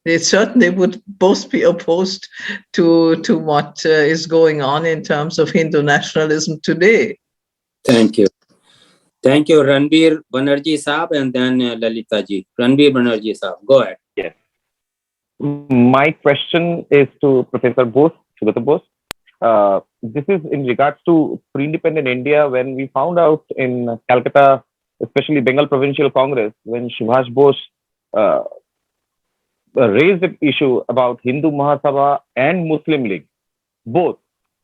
They certainly would both be opposed to what is going on in terms of Hindu nationalism today. Thank you. Thank you, Ranbir Banerjee Saab, and then Lalita ji. Ranbir Banerjee Saab, go ahead. Yes. My question is to Professor Bose, Sugata Bose. This is in regards to pre-independent India, when we found out in Calcutta, especially Bengal Provincial Congress, when Subhash Bose raised the issue about Hindu Mahasabha and Muslim League, both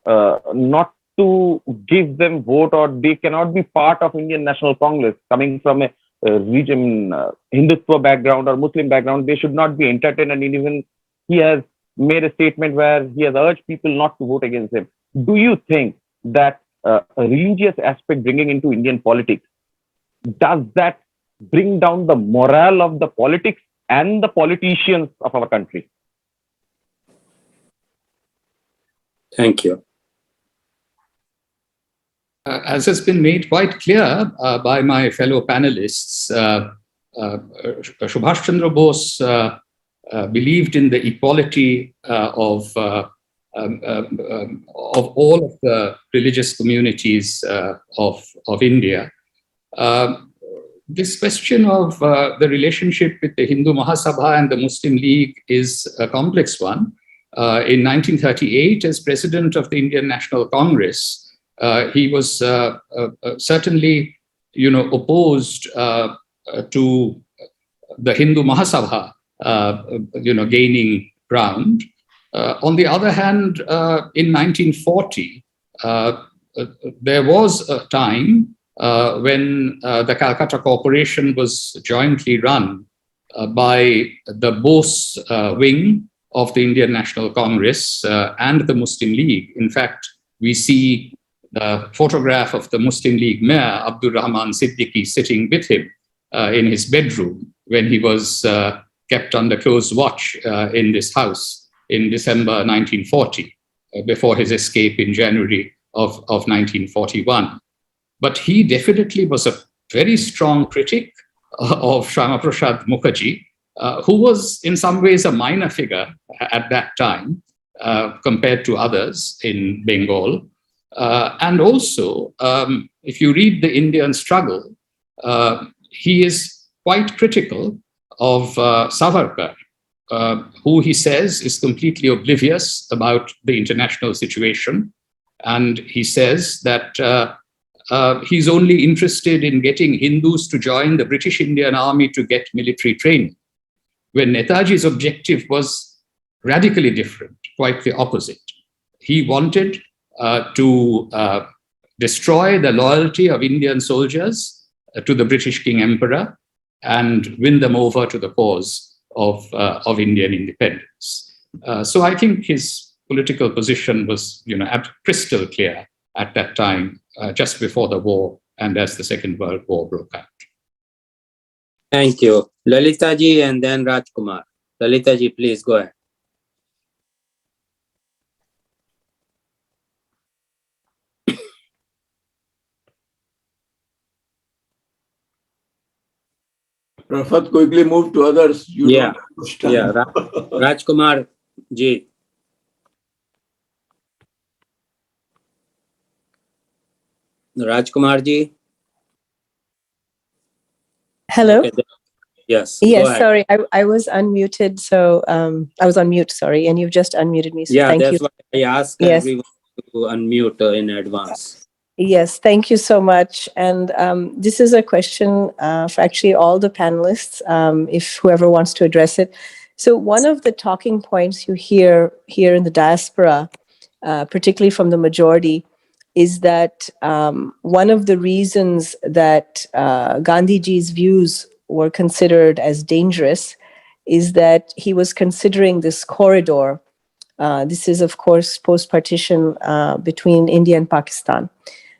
not to give them vote, or they cannot be part of Indian National Congress, coming from a region Hindutva background or Muslim background, they should not be entertained. And even he has made a statement where he has urged people not to vote against him. Do you think that a religious aspect bringing into Indian politics, does that bring down the morale of the politics and the politicians of our country? Thank you. As has been made quite clear by my fellow panelists, Subhash Chandra Bose believed in the equality of all of the religious communities of India. This question of the relationship with the Hindu Mahasabha and the Muslim League is a complex one. In 1938, as president of the Indian National Congress, he was certainly, opposed to the Hindu Mahasabha, gaining ground. On the other hand, in 1940, there was a time when the Calcutta Corporation was jointly run by the Bose wing of the Indian National Congress and the Muslim League. In fact, we see the photograph of the Muslim League mayor, Abdur Rahman Siddiqui, sitting with him in his bedroom when he was kept under close watch in this house in December 1940, before his escape in January of 1941. But he definitely was a very strong critic of Shyama Prasad Mukherjee, who was in some ways a minor figure at that time compared to others in Bengal. And also, if you read the Indian struggle, he is quite critical of Savarkar, who he says is completely oblivious about the international situation. And he says that he's only interested in getting Hindus to join the British Indian Army to get military training, when Netaji's objective was radically different, quite the opposite. He wanted to destroy the loyalty of Indian soldiers to the British King Emperor and win them over to the cause of Indian independence. So I think his political position was, crystal clear at that time, just before the war and as the Second World War broke out. Thank you. Lalita ji and then Rajkumar. Lalita ji, please go ahead. Rafat, quickly move to others. Rajkumar ji. Rajkumar ji. Hello. Okay, yes. Yes. Sorry, I was unmuted. So I was on mute. Sorry, and you've just unmuted me. So yeah, thank that's you. why I asked everyone to unmute in advance. Yes, thank you so much. And this is a question for actually all the panelists, if whoever wants to address it. So one of the talking points you hear here in the diaspora, particularly from the majority, is that one of the reasons that Gandhiji's views were considered as dangerous is that he was considering this corridor This is, of course, post-partition between India and Pakistan.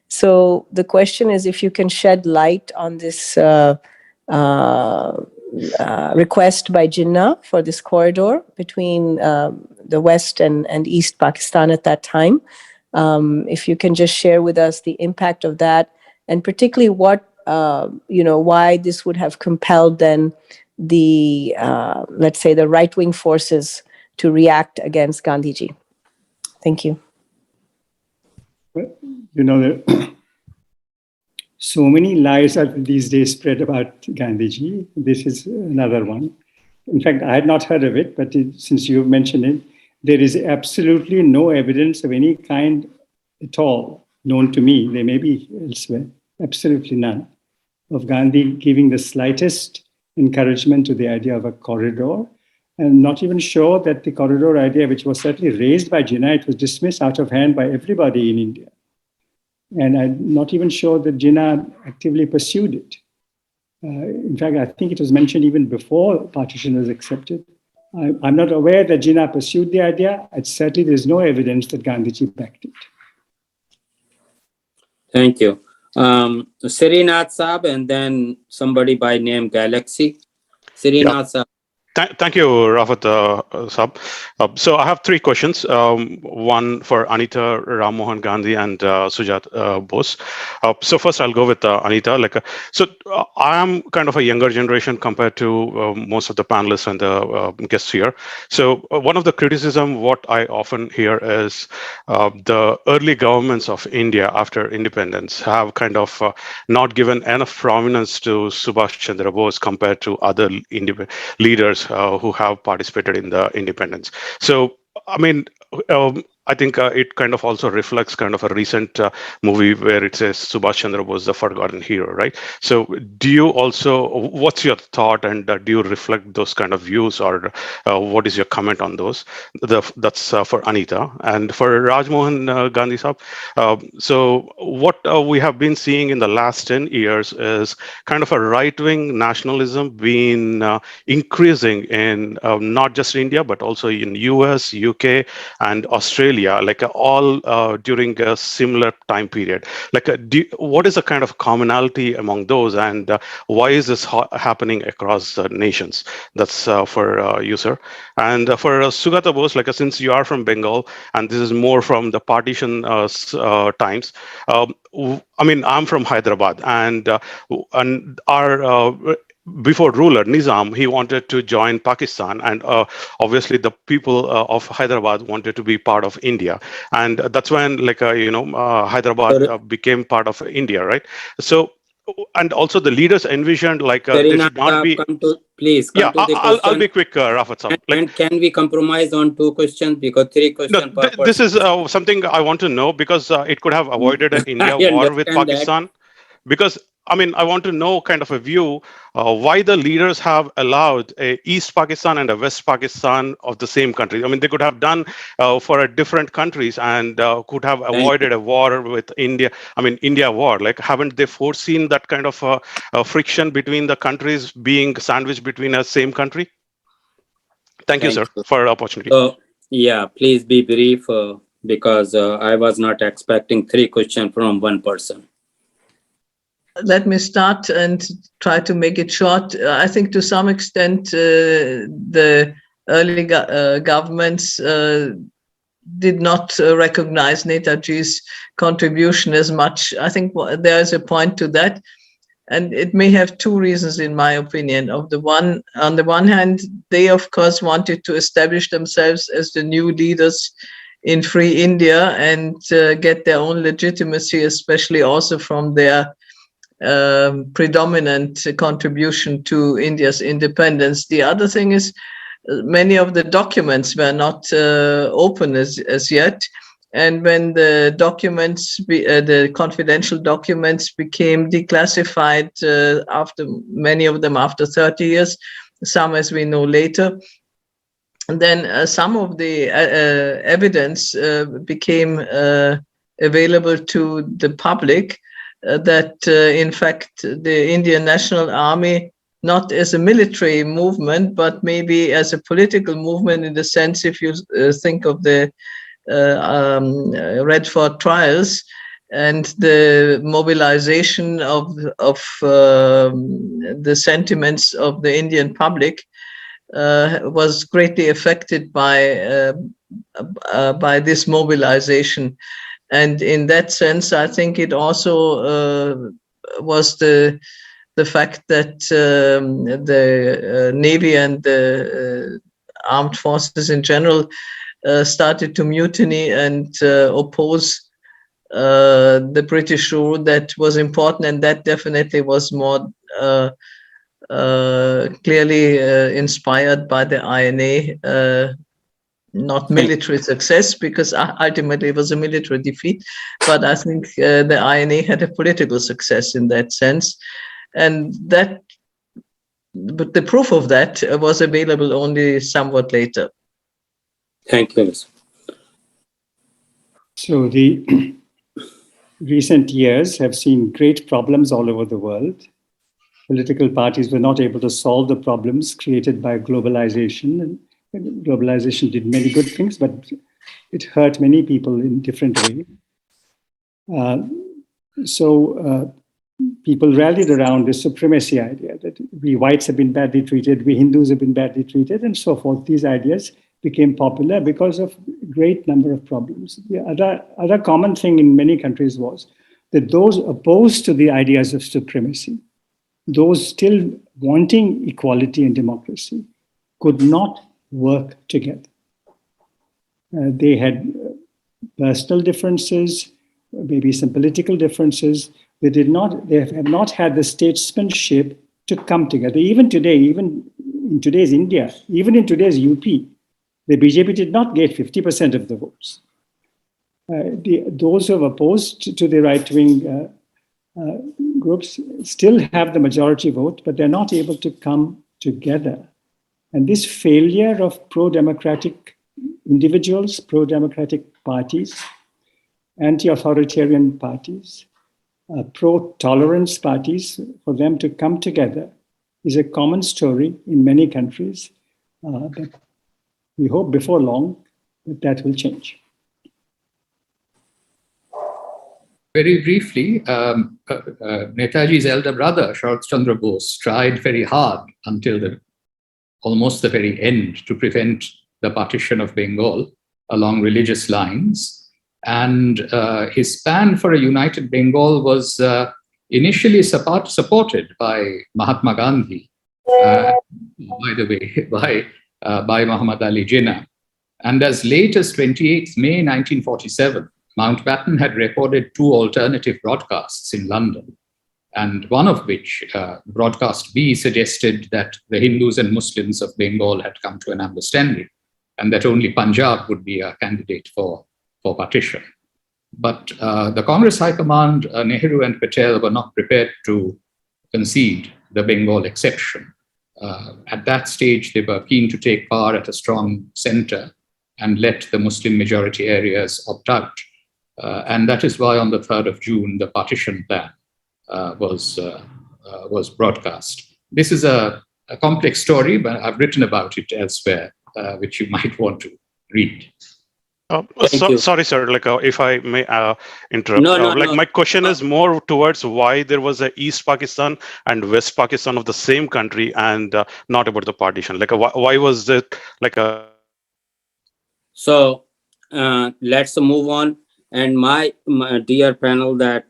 So the question is if you can shed light on this request by Jinnah for this corridor between the West and East Pakistan at that time. If you can just share with us the impact of that, and particularly what, why this would have compelled then the, let's say, the right-wing forces to react against Gandhiji. Thank you. There so many lies are these days spread about Gandhiji. This is another one. In fact, I had not heard of it, but since you've mentioned it, there is absolutely no evidence of any kind at all known to me. There may be elsewhere, absolutely none, of Gandhi giving the slightest encouragement to the idea of a corridor. And not even sure that the corridor idea, which was certainly raised by Jinnah, it was dismissed out of hand by everybody in India. And I'm not even sure that Jinnah actively pursued it. In fact, I think it was mentioned even before partition was accepted. I'm not aware that Jinnah pursued the idea. Certainly, there's no evidence that Gandhiji backed it. Thank you. Srinath Saab, and then somebody by name Galaxy. Srinath Saab. Thank you, Rafat Saab. So I have three questions. One for Anita, Ram Mohan Gandhi, and Sujat Bose. So first, I'll go with Anita. I am kind of a younger generation compared to most of the panelists and the guests here. So one of the criticism what I often hear is the early governments of India after independence have kind of not given enough prominence to Subhash Chandra Bose compared to other leaders who have participated in the independence. So, I mean, I think it kind of also reflects kind of a recent movie where it says Subhash Chandra Bose, the forgotten hero, right? So do you also, what's your thought, and do you reflect those kind of views, or what is your comment on those? That's for Anita. And for Rajmohan Gandhi Saab, so what we have been seeing in the last 10 years is kind of a right-wing nationalism being increasing in not just India, but also in US, UK, and Australia, all during a similar time period. What is the kind of commonality among those, and why is this happening across nations? That's for you, sir. And for Sugata Bose, since you are from Bengal, and this is more from the partition times, I mean, I'm from Hyderabad, and our before ruler Nizam, he wanted to join Pakistan, and obviously the people of Hyderabad wanted to be part of India, and that's when Hyderabad became part of India, right? So, and also the leaders envisioned there should not be. I'll be quick, Rafat Saab. And can we compromise on two questions, because three questions per person? This is something I want to know, because it could have avoided an India war with Pakistan. Because I mean, I want to know kind of a view why the leaders have allowed a East Pakistan and a West Pakistan of the same country. I mean, they could have done for different countries, and could have avoided a war with India. I mean, India war. Haven't they foreseen that kind of friction between the countries being sandwiched between a same country? Thank you, sir, for the opportunity. Yeah, please be brief, because I was not expecting three questions from one person. Let me start and try to make it short. I think to some extent the early governments did not recognize Netaji's contribution as much. I think there is a point to that, and it may have two reasons, in my opinion. On the one hand, they of course wanted to establish themselves as the new leaders in free India and get their own legitimacy, especially also from their predominant contribution to India's independence. The other thing is many of the documents were not open as yet. And when the documents, the confidential documents became declassified after many of them after 30 years, some as we know later, and then some of the evidence became available to the public, that in fact the Indian National Army not as a military movement, but maybe as a political movement in the sense, if you think of the Red Fort trials and the mobilization of the sentiments of the Indian public, was greatly affected by this mobilization. And in that sense, I think it also was the fact that the Navy and the armed forces in general started to mutiny and oppose the British rule that was important, and that definitely was more clearly inspired by the INA, not military success, because ultimately it was a military defeat, but I think the INA had a political success in that sense, and that, but the proof of that was available only somewhat later. Thank you. So the recent years have seen great problems all over the world. Political parties were not able to solve the problems created by globalization. And globalization did many good things, but it hurt many people in different ways. So people rallied around the supremacy idea that we whites have been badly treated, we Hindus have been badly treated, and so forth. These ideas became popular because of a great number of problems. The other common thing in many countries was that those opposed to the ideas of supremacy, those still wanting equality and democracy, could not work together. They had personal differences, maybe some political differences. They have not had the statesmanship to come together. Even today, even in today's India, even in today's UP, the BJP did not get 50% of the votes. Those who have opposed to the right-wing groups still have the majority vote, but they're not able to come together. And this failure of pro-democratic individuals, pro-democratic parties, anti-authoritarian parties, pro-tolerance parties, for them to come together is a common story in many countries. But we hope before long that will change. Very briefly, Netaji's elder brother, Sharat Chandra Bose, tried very hard until almost the very end to prevent the partition of Bengal along religious lines. And his plan for a united Bengal was initially supported by Mahatma Gandhi, by the way, by Muhammad Ali Jinnah. And as late as 28th May 1947, Mountbatten had recorded 2 alternative broadcasts in London, and one of which, broadcast B, suggested that the Hindus and Muslims of Bengal had come to an understanding and that only Punjab would be a candidate for partition. But the Congress High Command, Nehru and Patel, were not prepared to concede the Bengal exception. At that stage, they were keen to take power at a strong center and let the Muslim majority areas opt out. And that is why on the 3rd of June, the partition plan was broadcast. This is a complex story, but I've written about it elsewhere, which you might want to read. Sorry, sir. If I may interrupt. My question is more towards why there was a East Pakistan and West Pakistan of the same country, and not about the partition. Why was it So let's move on. And my dear panel, that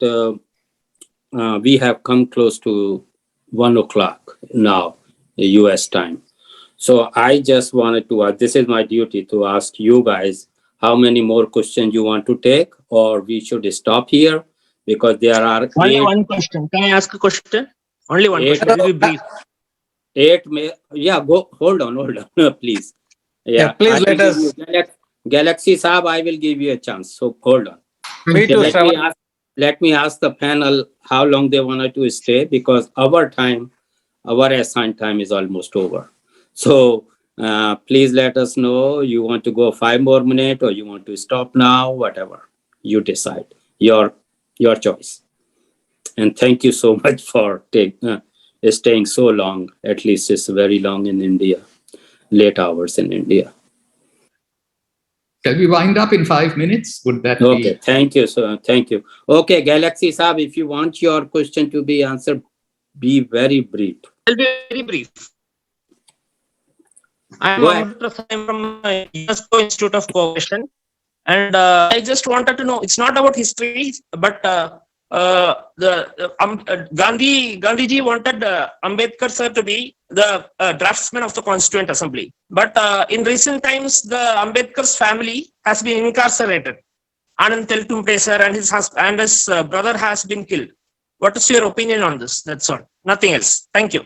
we have come close to 1 o'clock now, US time. So I just wanted to, this is my duty to ask you guys how many more questions you want to take, or we should stop here, because there are only 1 question. Can I ask a question? Only 1 question. It will be brief. 8 may, yeah, go, hold on, please. Yeah, please let us. Galaxy Saab, I will give you a chance. So hold on. Me too, let me ask the panel how long they wanted to stay, because our assigned time is almost over. So please let us know. You want to go 5 more minutes, or you want to stop now, whatever you decide. Your choice. And thank you so much for staying so long. At least it's very long in India, late hours in India. Shall we wind up in 5 minutes? Would that Okay, be? thank you, sir. Thank you. Okay, Galaxy Saab, if you want your question to be answered, be very brief. I'll be very brief. I'm Go ahead. from UNESCO Institute of Cooperation, and I just wanted to know. It's not about history, but Gandhiji wanted Ambedkar sir to be the draftsman of the Constituent Assembly. But in recent times, the Ambedkar's family has been incarcerated. Anand Teltumbde sir and his brother has been killed. What is your opinion on this? That's all. Nothing else. Thank you.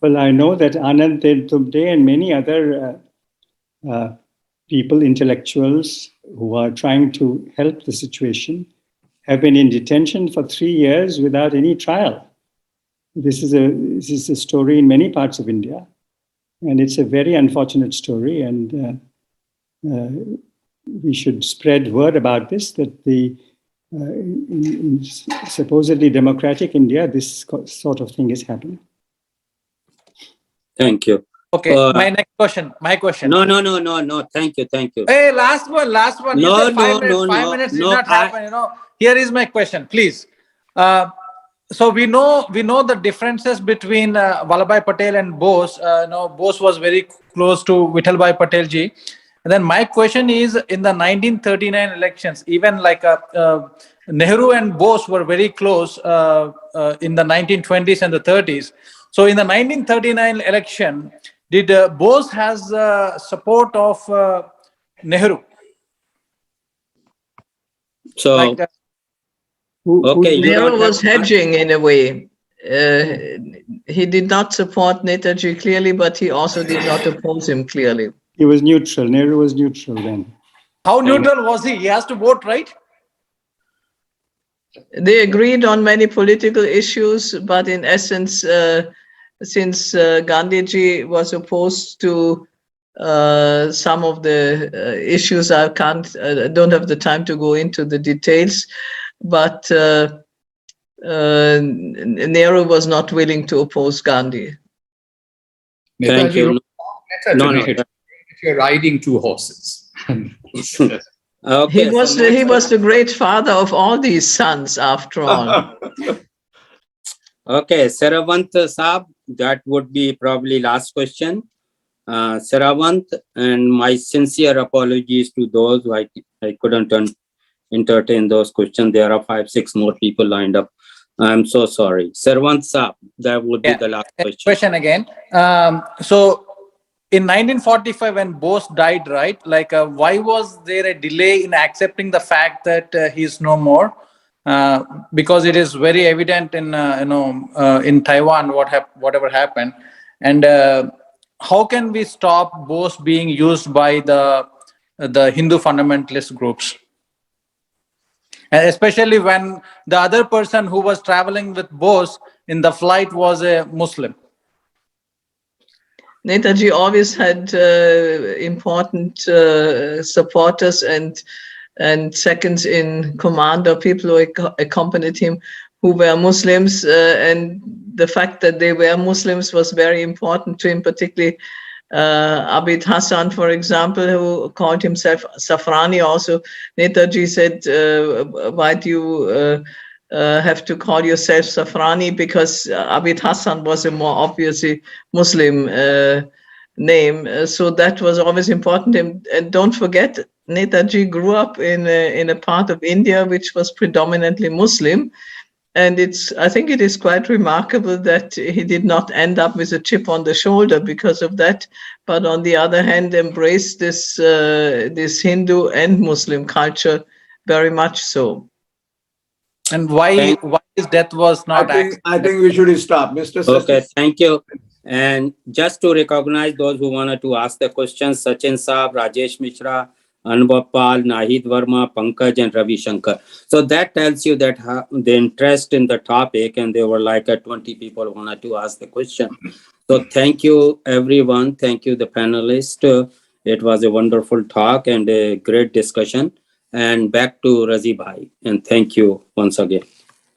Well, I know that Anand Teltumbde and many other people, intellectuals who are trying to help the situation, have been in detention for 3 years without any trial. This is a story in many parts of India, and it's a very unfortunate story. And we should spread word about this, that in supposedly democratic India, this sort of thing is happening. Thank you. Okay, my next question. My question. No. Thank you. Hey, last one. You No, said 5 minutes. 5 minutes did not happen. Here is my question, please. So we know the differences between Vallabhbhai Patel and Bose. Bose was very close to Vithalbhai Patel ji. And then my question is, in the 1939 elections, even like Nehru and Bose were very close in the 1920s and the 30s. So in the 1939 election, did Bose has support of Nehru? So, like, okay, Nehru was hedging in a way. He did not support Netaji clearly, but he also did not oppose him clearly. He was neutral. Nehru was neutral then. How neutral was he? He has to vote, right? They agreed on many political issues, but in essence, since Gandhiji was opposed to some of the issues, I don't have the time to go into the details, but Nehru was not willing to oppose Gandhi. Thank you. You're riding two horses. Okay, He was the great father of all these sons, after all. Okay, Saravant Saab, that would be probably last question. Saravant, and my sincere apologies to those who I couldn't entertain those questions. There are 5-6 more people lined up. I'm so sorry. Saravant Saab, that would be the last question. Question again. So in 1945, when Bose died, right? Like, why was there a delay in accepting the fact that he's no more? Because it is very evident in in Taiwan whatever happened, and how can we stop Bose being used by the Hindu fundamentalist groups, and especially when the other person who was traveling with Bose in the flight was a Muslim? Netaji always had important supporters and seconds in command, or people who accompanied him who were Muslims, and the fact that they were Muslims was very important to him, particularly Abid Hassan, for example, who called himself Safrani. Also, Netaji said, why do you have to call yourself Safrani? Because Abid Hassan was a more obviously Muslim name. So that was always important. And don't forget, Netaji grew up in a part of India which was predominantly Muslim. And I think it is quite remarkable that he did not end up with a chip on the shoulder because of that, but on the other hand, embraced this Hindu and Muslim culture very much so. And why his death was not? I think we should stop, Mr. Okay, thank you. And just to recognize those who wanted to ask the questions, Sachin Saab, Rajesh Mishra, Anubhav Pal, Nahid Verma, Pankaj, and Ravi Shankar. So that tells you that the interest in the topic, and there were like 20 people who wanted to ask the question. So thank you, everyone. Thank you, the panelists. It was a wonderful talk and a great discussion. And back to Razi Bhai. And thank you once again.